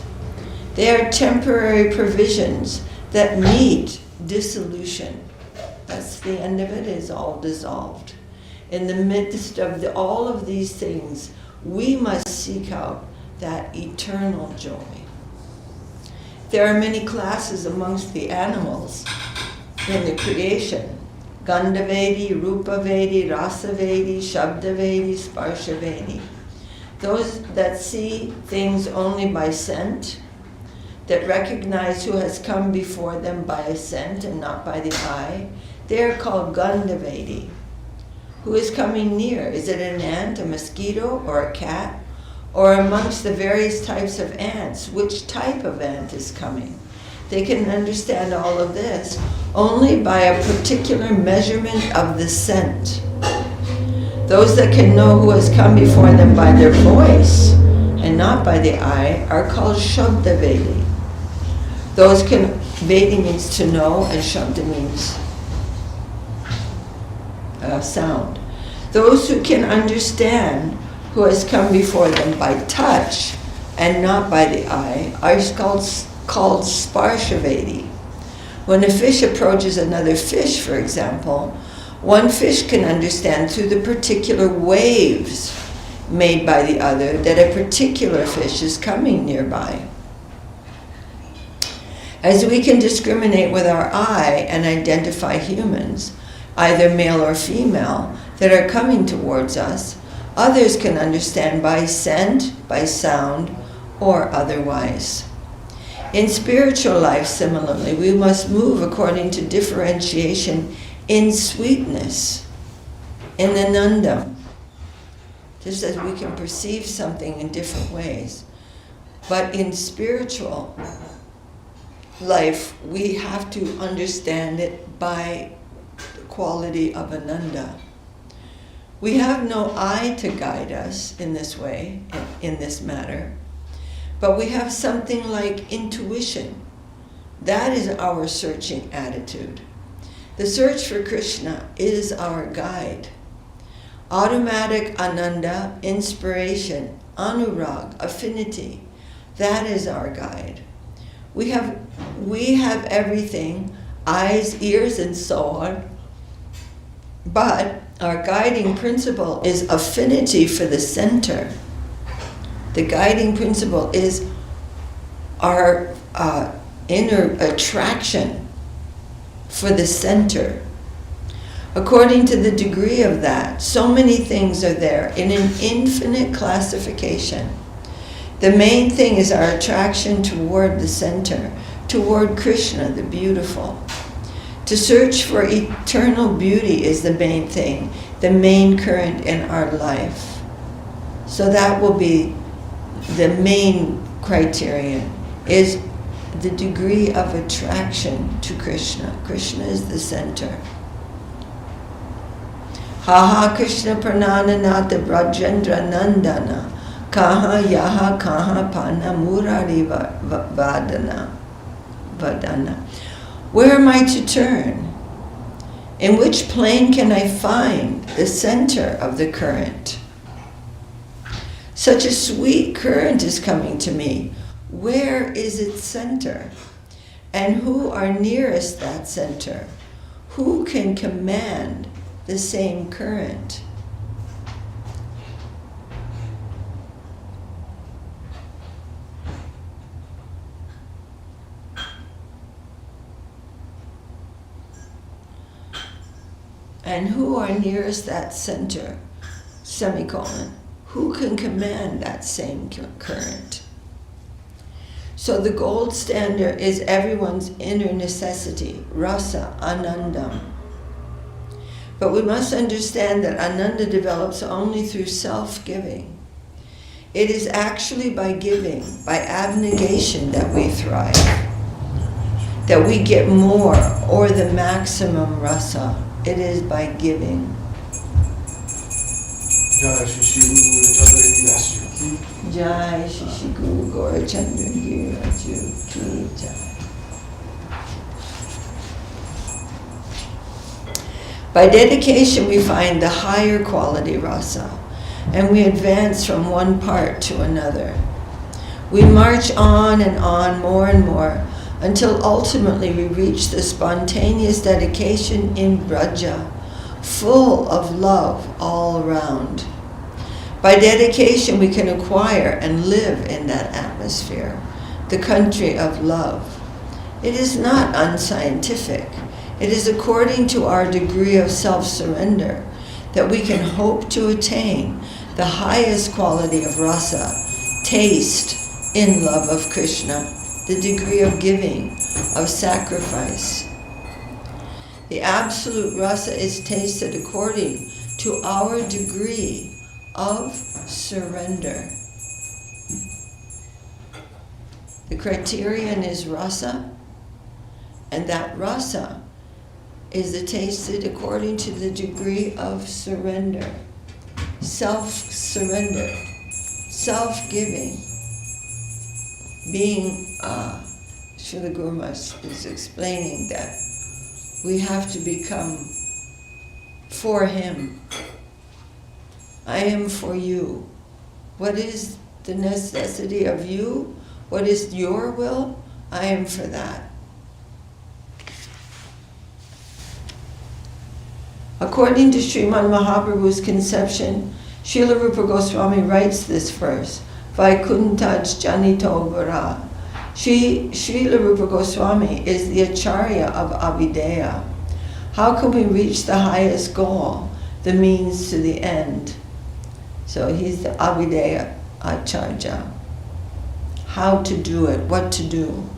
They are temporary provisions that meet dissolution. That's the end of it, is all dissolved. In the midst of all of these things, we must seek out that eternal joy. There are many classes amongst the animals in the creation. Gandhavedi, Rupavedi, Rasavedi, Shabdavedi, Sparshavedi. Those that see things only by scent, that recognize who has come before them by a scent and not by the eye, they are called Gandhavedi. Who is coming near? Is it an ant, a mosquito, or a cat? Or amongst the various types of ants, which type of ant is coming? They can understand all of this only by a particular measurement of the scent. Those that can know who has come before them by their voice and not by the eye are called Shabdavedi. Those can, Vedi means to know and Shabda means sound. Those who can understand who has come before them by touch and not by the eye are called Sparshavedi. When a fish approaches another fish, for example, one fish can understand through the particular waves made by the other that a particular fish is coming nearby. As we can discriminate with our eye and identify humans, either male or female, that are coming towards us, others can understand by scent, by sound, or otherwise. In spiritual life, similarly, we must move according to differentiation in sweetness, in anandam, just as we can perceive something in different ways. But in spiritual life, we have to understand it by the quality of ananda. We have no eye to guide us in this way, in this matter, but we have something like intuition. That is our searching attitude. The search for Krishna is our guide. Automatic ananda, inspiration, anurag, affinity, that is our guide. We have everything, eyes, ears, and so on, but our guiding principle is affinity for the center. The guiding principle is our inner attraction for the center. According to the degree of that, so many things are there in an infinite classification. The main thing is our attraction toward the center, toward Krishna, the beautiful. To search for eternal beauty is the main thing, the main current in our life. So that will be the main criterion, is the degree of attraction to Krishna. Krishna is the center. Ha Krishna pranananata brajendra nandana kaha yaha kaha pana murari vadana. Where am I to turn? In which plane can I find the center of the current? Such a sweet current is coming to me. Where is its center? And who are nearest that center? Who can command the same current? And who are nearest that center? Semicolon. Who can command that same current? So the gold standard is everyone's inner necessity, rasa, anandam. But we must understand that ananda develops only through self-giving. It is actually by giving, by abnegation, that we thrive, that we get more or the maximum rasa. It is by giving. Jai Shri Guru Gaurachandra Ki Jai. By dedication we find the higher quality rasa, and we advance from one part to another. We march on and on more and more until ultimately we reach the spontaneous dedication in Braja, full of love all around. By dedication we can acquire and live in that atmosphere, the country of love. It is not unscientific. It is according to our degree of self-surrender that we can hope to attain the highest quality of rasa, taste in love of Krishna, the degree of giving, of sacrifice. The absolute rasa is tasted according to our degree of surrender. The criterion is rasa, and that rasa is tasted according to the degree of surrender, self-surrender, self-giving. Being, Srila Guru Maharaj is explaining that we have to become for him. I am for you. What is the necessity of you? What is your will? I am for that. According to Srimad Mahaprabhu's conception, Srila Rupa Goswami writes this verse, Vaikuntha janito vara. Srila Rupa Goswami is the Acharya of Abhideya. How can we reach the highest goal, the means to the end? So he's the Abhideya Acharya. How to do it, what to do.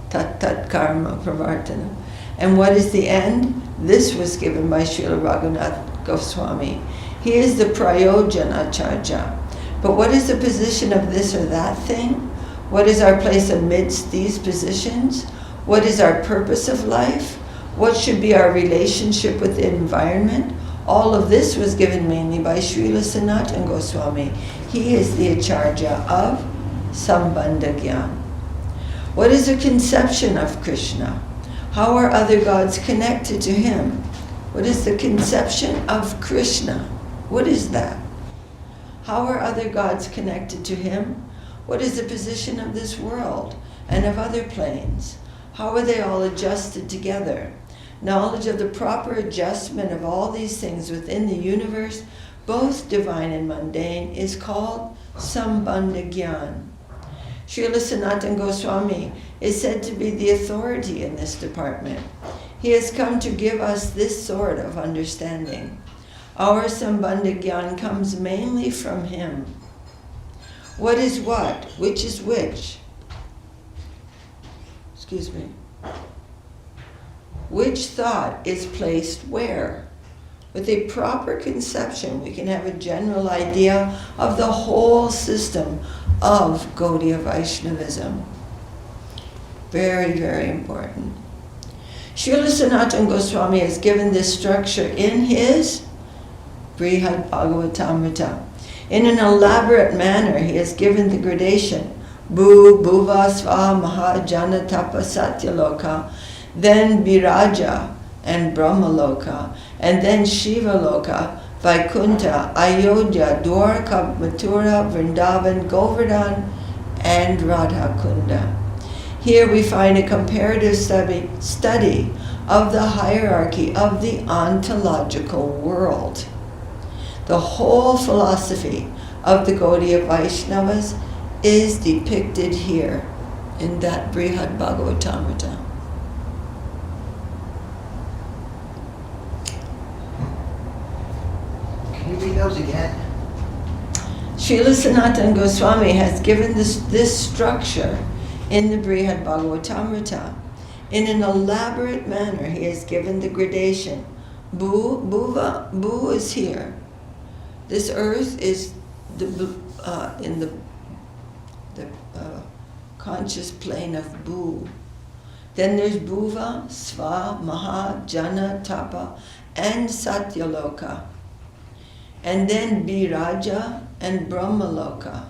Tat karma pravartana. And what is the end? This was given by Srila Raghunath Goswami. He is the Prayojan Acharya. But what is the position of this or that thing? What is our place amidst these positions? What is our purpose of life? What should be our relationship with the environment? All of this was given mainly by Srila Sanatana Goswami. He is the Acharya of Sambandha Gyan. What is the conception of Krishna? How are other gods connected to him? What is the conception of Krishna? What is that? How are other gods connected to him? What is the position of this world and of other planes? How are they all adjusted together? knowledge of the proper adjustment of all these things within the universe, both divine and mundane, is called Sambandha Gyan. Srila Sanatana Goswami is said to be the authority in this department. He has come to give us this sort of understanding. Our Sambandha Gyan comes mainly from him. What is what? Which is which? Excuse me. Which thought is placed where? With a proper conception, we can have a general idea of the whole system of Gaudiya Vaishnavism. Very, very important. Srila Sanatana Goswami has given this structure in his Brihad-Bhagavatamrita. In an elaborate manner, he has given the gradation, Bhu, Bhuva, Sva, Maha, Jana, Tapa, Satyaloka, then Viraja and Brahmaloka, and then Shiva Loka, Vaikuntha, Ayodhya, Dwarka, Mathura, Vrindavan, Govardhan, and Radha Kunda. Here we find a comparative study of the hierarchy of the ontological world. The whole philosophy of the Gaudiya Vaishnavas is depicted here in that Brihad-Bhagavatamrita.
Can you read those again?
Srila Sanatana Goswami has given this structure in the Brihad-Bhagavatamrita. In an elaborate manner, he has given the gradation. Bhu is here. This earth is in the conscious plane of Bhu. Then there's Bhuva, Sva, Maha, Jana, Tapa, and Satyaloka. And then Viraja and Brahmaloka.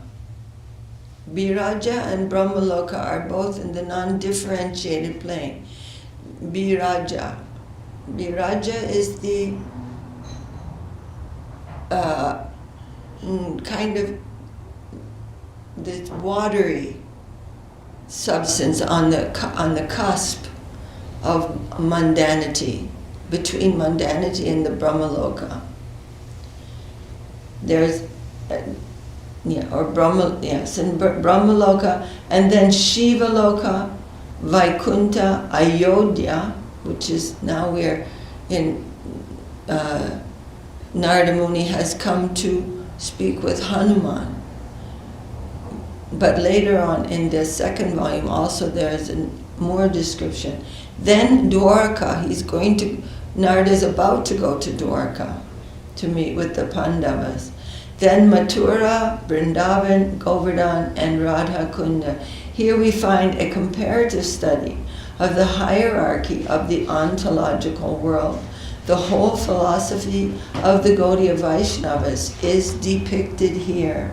Viraja and Brahmaloka are both in the non-differentiated plane. Viraja is the kind of this watery substance on the cusp of mundanity, between mundanity and the Brahmaloka. There's and Brahmaloka, and then Shiva Loka, Vaikuntha, Ayodhya, which is now we're in. Narada Muni has come to speak with Hanuman. But later on in the second volume also there's more description. Then Dwarka, Narada is about to go to Dwarka to meet with the Pandavas. Then Mathura, Vrindavan, Govardhan, and Radha Kunda. Here we find a comparative study of the hierarchy of the ontological world. The whole philosophy of the Gaudiya Vaishnavas is depicted here.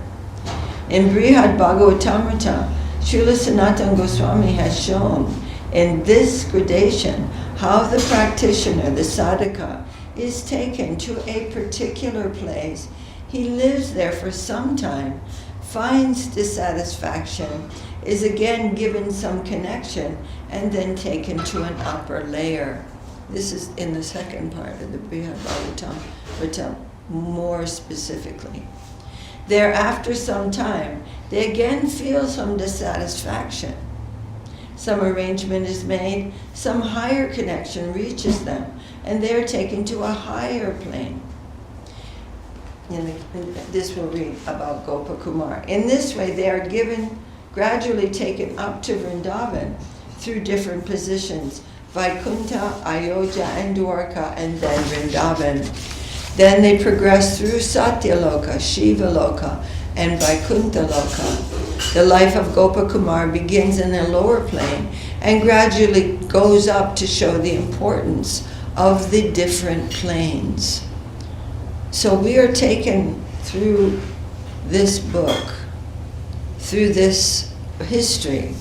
In Brihad-Bhagavatamrita, Srila Sanatana Goswami has shown in this gradation how the practitioner, the sadhaka, is taken to a particular place. He lives there for some time, finds dissatisfaction, is again given some connection, and then taken to an upper layer. This is in the second part of the Brihad-Bhagavatamrita, more specifically. There, after some time, they again feel some dissatisfaction. Some arrangement is made, some higher connection reaches them, and they are taken to a higher plane. This will read about Gopakumar. In this way, they are gradually taken up to Vrindavan through different positions, Vaikuntha, Ayodhya, and Dwarka, and then Vrindavan. Then they progress through Satyaloka, Shiva Loka, and Vaikuntha Loka. The life of Gopakumar begins in a lower plane and gradually goes up to show the importance of the different planes. So we are taken through this book, through this history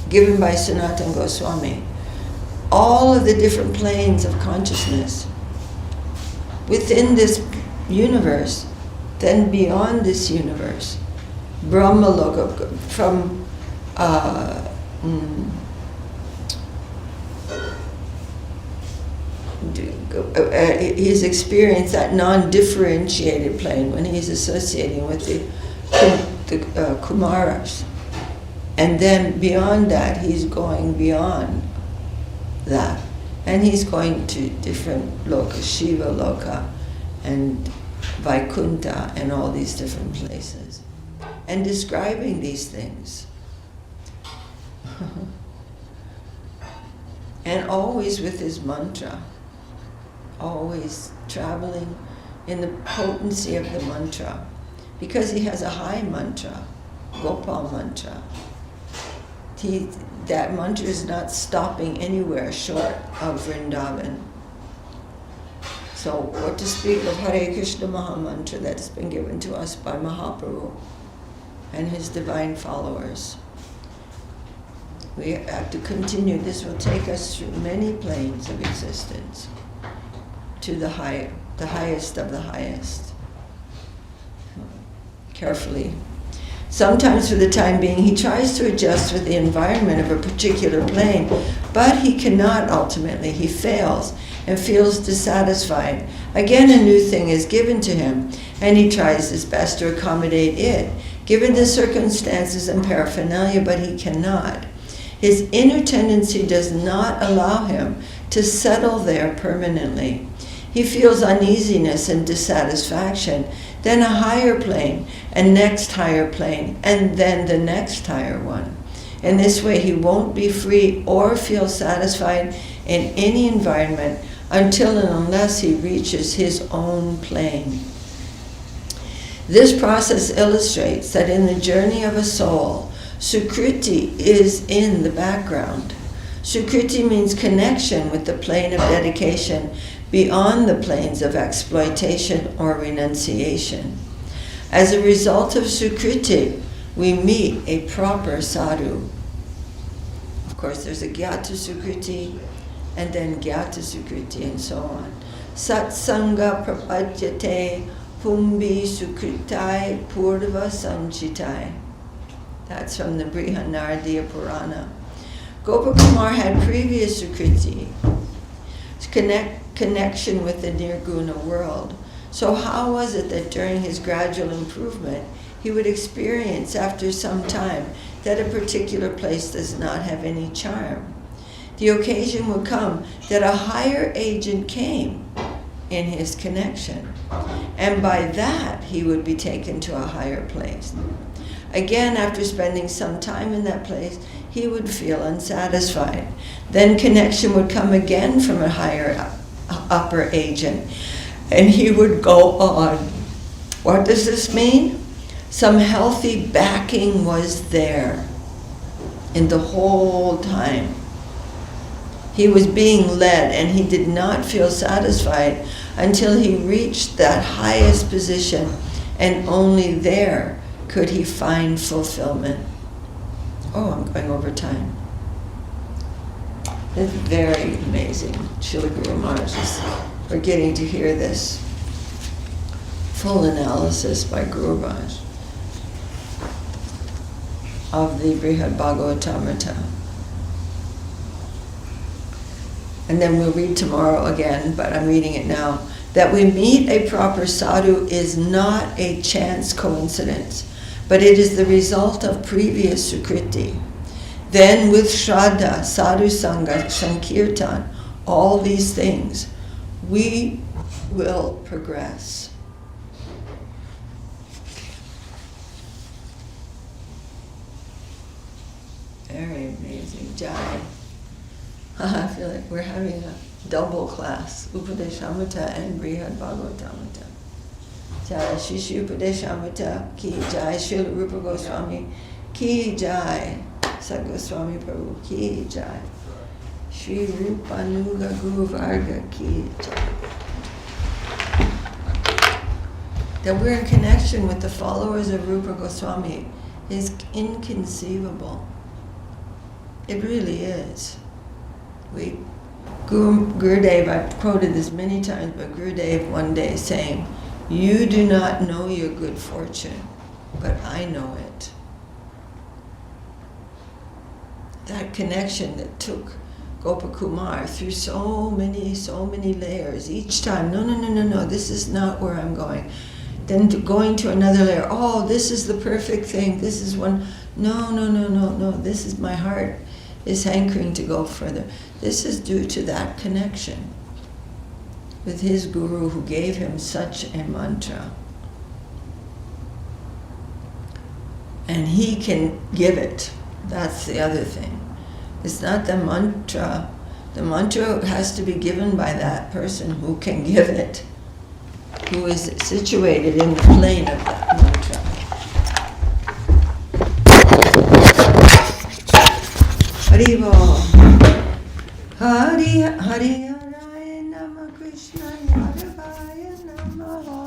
given by Sanatana Goswami, all of the different planes of consciousness within this universe, then beyond this universe, Brahmaloka, from he's experienced that non-differentiated plane when he's associating with the Kumaras. And then beyond that, he's going beyond that. And he's going to different lokas, Shiva Loka and Vaikuntha and all these different places. And describing these things. And always with his mantra. Always traveling in the potency of the mantra. Because he has a high mantra, Gopal mantra. That mantra is not stopping anywhere short of Vrindavan. So what to speak of Hare Krishna Maha Mantra that has been given to us by Mahaprabhu and his divine followers. We have to continue. This will take us through many planes of existence to the highest of the highest. Carefully. Sometimes for the time being, he tries to adjust with the environment of a particular plane, but he cannot ultimately. He fails and feels dissatisfied. Again, a new thing is given to him, and he tries his best to accommodate it, given the circumstances and paraphernalia, but he cannot. His inner tendency does not allow him to settle there permanently. He feels uneasiness and dissatisfaction, then a higher plane, and next higher plane, and then the next higher one. In this way, he won't be free or feel satisfied in any environment until and unless he reaches his own plane. This process illustrates that in the journey of a soul, Sukriti is in the background. Sukriti means connection with the plane of dedication beyond the planes of exploitation or renunciation. As a result of Sukriti, we meet a proper sadhu. Of course, there's a Gyata Sukriti, and then Gyata Sukriti, and so on. Satsanga prapadyate pumbi sukritai purva sanchitai. That's from the Brihad-Naradiya Purana. Gopakumar had previous Sukriti, connection with the Nirguna world. So how was it that during his gradual improvement, he would experience after some time that a particular place does not have any charm? The occasion would come that a higher agent came in his connection, and by that he would be taken to a higher place. Again, after spending some time in that place, he would feel unsatisfied. Then connection would come again from a higher upper agent, and he would go on. What does this mean? Some healthy backing was there in the whole time. He was being led, and he did not feel satisfied until he reached that highest position, and only there could he find fulfillment. Oh, I'm going over time. It's very amazing. Srila Guru Maharaj, we're getting to hear this full analysis by Guru Maharaj of the Brihad-Bhagavatamrita. And then we'll read tomorrow again, but I'm reading it now. That we meet a proper sadhu is not a chance coincidence, but it is the result of previous sukriti. Then with Shraddha, Sadhu Sangha, Sankirtan, all these things, we will progress. Very amazing. Jai. I feel like we're having a double class, Upadesamrta and Brihad-Bhagavatamrita. Jai Shri Upadesamrta ki jai, Srila Rupa Goswami ki jai, Sat Goswami Prabhu ki jai, Shri Rupanuga Guru Varga ki jai. That we're in connection with the followers of Rupa Goswami is inconceivable. It really is. Gurudev, I've quoted this many times, but Gurudev one day saying, "You do not know your good fortune, but I know it." That connection that took Gopakumar through so many layers. Each time, no, this is not where I'm going. Then going to another layer, oh, this is the perfect thing, this is one, no, this is my heart is hankering to go further. This is due to that connection with his guru who gave him such a mantra. And he can give it. That's the other thing. It's not the mantra. The mantra has to be given by that person who can give it, who is situated in the plane of that mantra. Haribo. Hari Haraya Nama Krishna Yadavaya Namaha.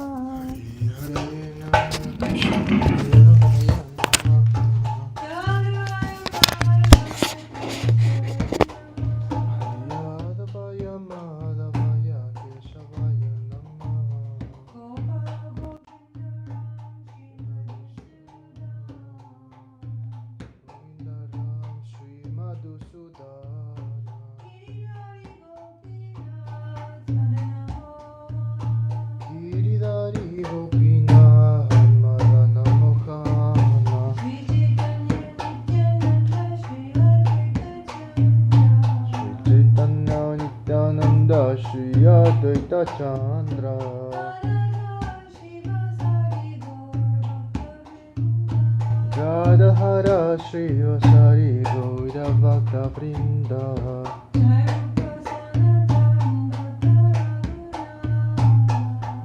Chandra Radha Shri Sari Gaura Bhaktivedanta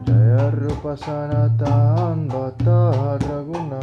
Jaya Rupa Sanatan Bhatta Raguna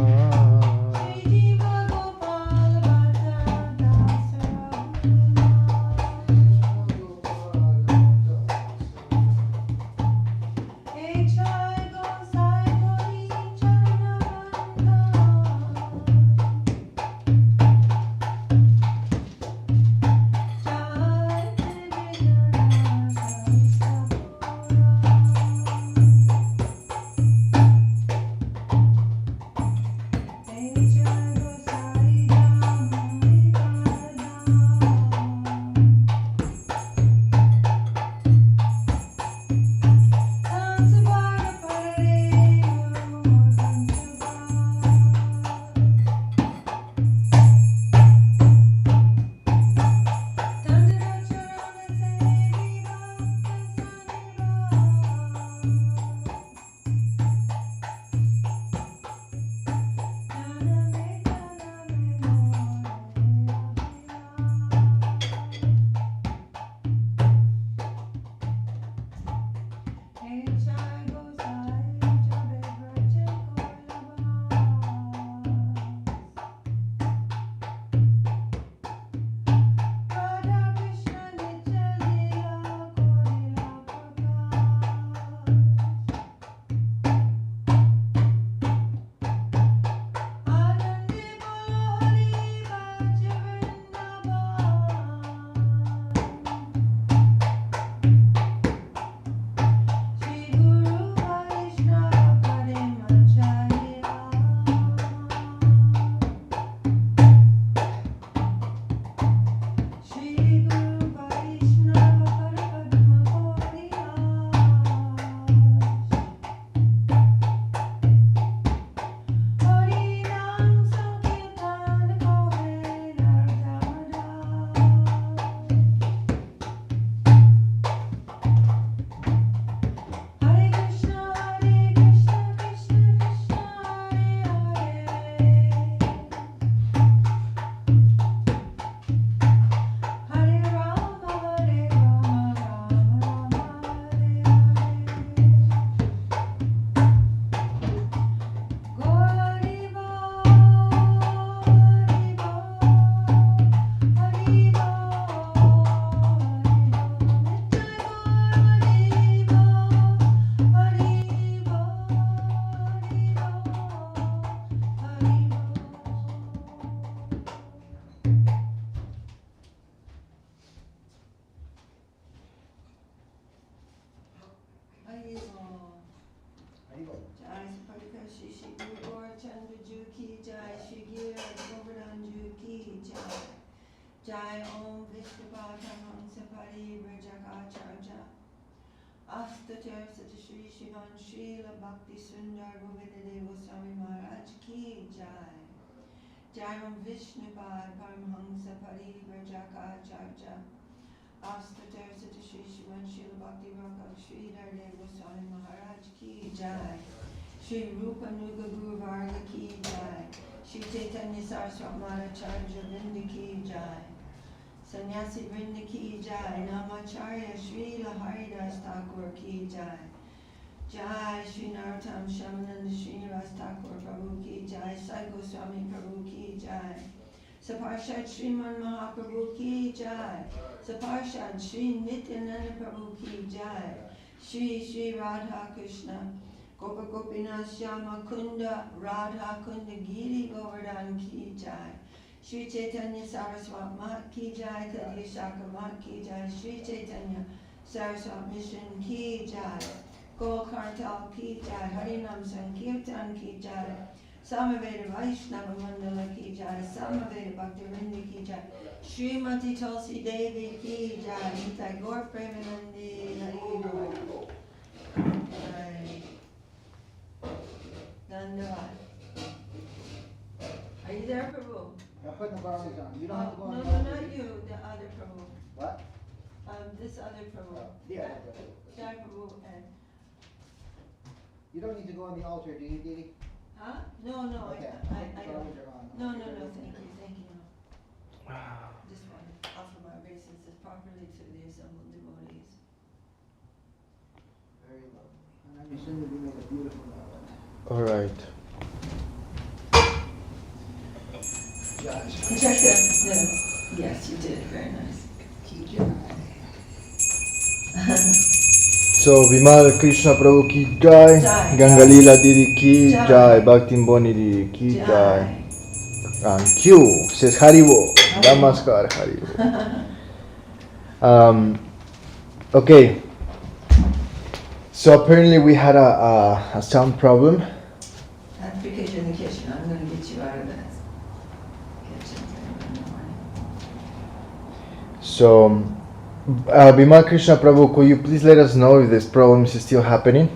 Astatar Sata Shri Shivan Śrīla Bhakti Sundar Govinda Devotional Swami Mahārāja ki jai. Jaram Vishnupad Paramhamsa Parivrajaka Acharya. Astatar Sata Shri Shivan Śrīla Bhakti Sridhar Swami Mahārāja ki jai. Sri Upadesamrta Guru Varga ki jai. Sri Chaitanya Charitamrta Vrinda ki jai. Sannyasi Vrinda ki jai. Namacharya Śrīla Haridas Thakur ki jai. Jai Sri Narottam Shamananda Srinivas Thakur Prabhu ki jai. Sai Goswami Prabhu ki jai. Saparshad Sriman Mahaprabhu ki jai. Saparshad Sri Nityananda Prabhu ki jai. Sri Radha Krishna Gopa Gopinath Shyama Kunda Radha Kunda Giri Govardhan ki jai. Sri Chaitanya Saraswati ki jai. Tadishaka Mat ki jai. Sri Chaitanya SCSMission ki jai. Gol Kartal ki jai. Harinam Sankirtan ki jai. Samaveda Vaishnava Mandala ki jai. Samaveda Bhaktivedanta ki jai. Srimati Tulsi Devi ki jai. Nitai Gaur Premanandi Hari Bol. Dandavad. Are you there, Prabhu?
I'm putting the garments on. You don't have to go on
No,
the
no,
altar.
not you, the other Prabhu.
What?
This other Prabhu.
Yeah.
Jai Prabhu and,
You don't need to go on the altar, do you, Didi?
huh? No,
Okay.
I don't.
Garments are on.
No, thank you, no. Just want to offer my obeisances properly to the assembled devotees.
Very lovely. And I'm assuming you made a beautiful melody.
All right.
Check that, no, yes, you did, very nice.
So Vimal Krishna Prabhu ki jai,
Jai.
Gangalila Didi ki
Jai.
jai, Bhakti Boni Didi ki jai.
Jai.
Thank you. Says Haribo. Namaskar Haribo. Okay. So apparently we had a sound problem.
That's because you're in the kitchen, I'm gonna get you out of that kitchen in the morning.
So, Vimal Krishna Prabhu, could you please let us know if this problem is still happening?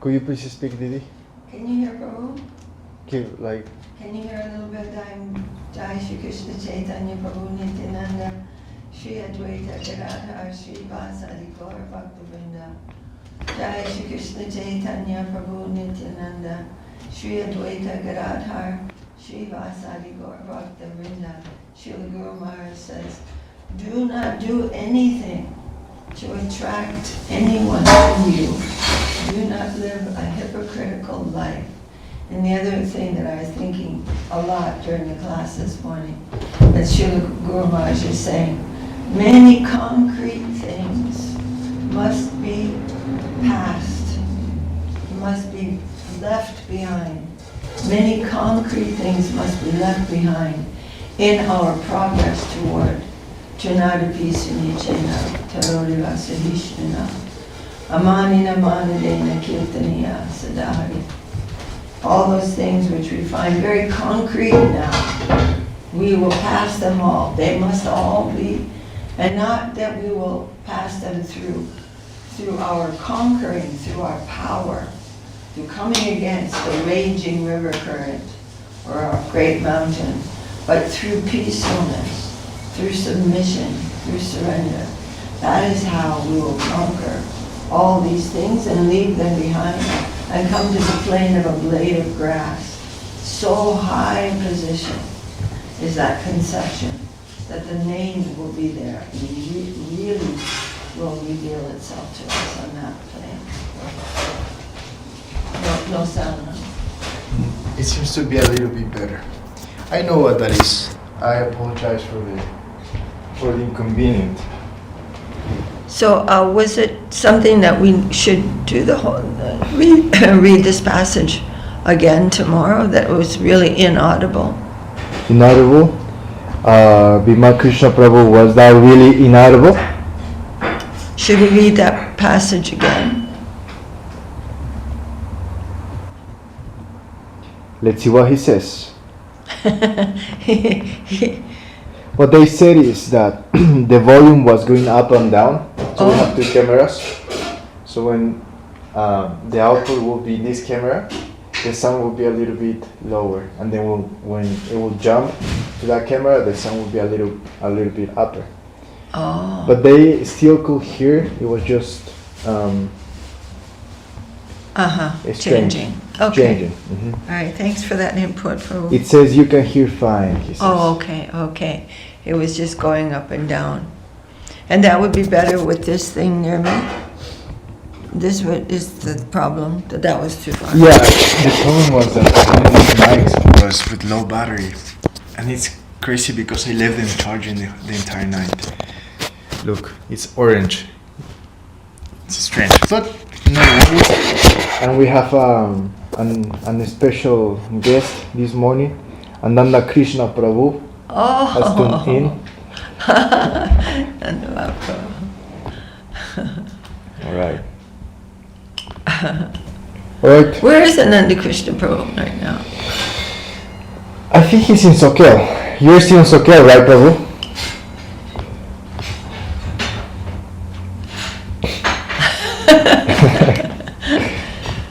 Could you please speak, Didi?
Can you hear Prabhu?
Okay, like,
Can you hear a little bit? Jai Shri Krishna Chaitanya Prabhu Nityananda Shri Advaita Gadadhar Shri Vasadi Gaur Bhaktivedanta. Jai Shri Krishna Chaitanya Prabhu Nityananda Shri Advaita Gadadhar Shri Vasadi Gaur Bhaktivedanta. Srila Guru Maharaj says, do not do anything to attract anyone to you. Do not live a hypocritical life. And the other thing that I was thinking a lot during the class this morning, that Srila Guru Maharaj is saying, many concrete things must be passed, must be left behind. Many concrete things must be left behind in our progress toward Trinadapi Sunyachena, Taroli Vasahishna, Amanina Manadena Kirtaniya Sadhari. All those things which we find very concrete now, we will pass them all. They must all be, and not that we will pass them through our conquering, through our power, through coming against the raging river current or our great mountain, but through peacefulness, through submission, through surrender. That is how we will conquer all these things and leave them behind and come to the plane of a blade of grass. So high in position is that conception that the name will be there and really will reveal itself to us on that plane. No sound, huh?
it seems to be a little bit better. I know what that is. I apologize for the inconvenience.
So was it something that we should do the whole, read this passage again tomorrow that was really inaudible?
Inaudible? Vimal Krishna Prabhu, was that really inaudible?
Should we read that passage again?
Let's see what he says. What they said is that the volume was going up and down, so we have two cameras. So when the output will be this camera, the sound will be a little bit lower, and then when it will jump to that camera, the sound will be a little bit upper.
Oh.
But they still could hear. It was just it's
Changing. Okay.
Changing.
All right. Thanks for that input, Prabhu.
It says you can hear fine. He says.
Oh, okay. It was just going up and down. And that would be better with this thing near me? This is the problem, that was too far.
Yeah, the problem was that one of these mics was with low battery. And it's crazy because I left them charging the entire night. Look, it's orange. It's strange. But no worries. And we have an special guest this morning. Ananda Krishna Prabhu has tuned in. Alright. Alright.
Where is Ananda Krishna Prabhu right now?
I think he's in Sokel. You're still in Sokel, right, Prabhu?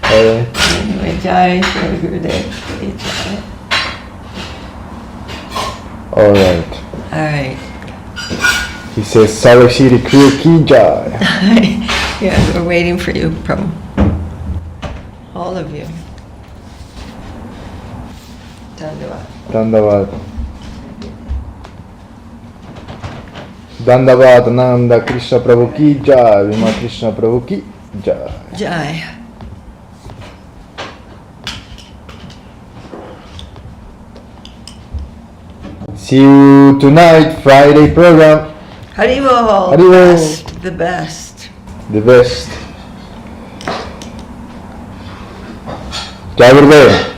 Alright.
Anyway, Jai Shri Gurudev. Jai.
Alright.
Alright.
He says, Salt City Crew Ki Jai.
Yeah, we're waiting for you, Prabhu. All of you. Dandavad.
Dandavad. Dandavad Ananda Krishna Prabhu Ki Jai. Vima Krishna Prabhu Ki Jai.
Jai.
See you tonight, Friday program.
Haribol.
Haribol.
The best.
The best. Jai Gurudev.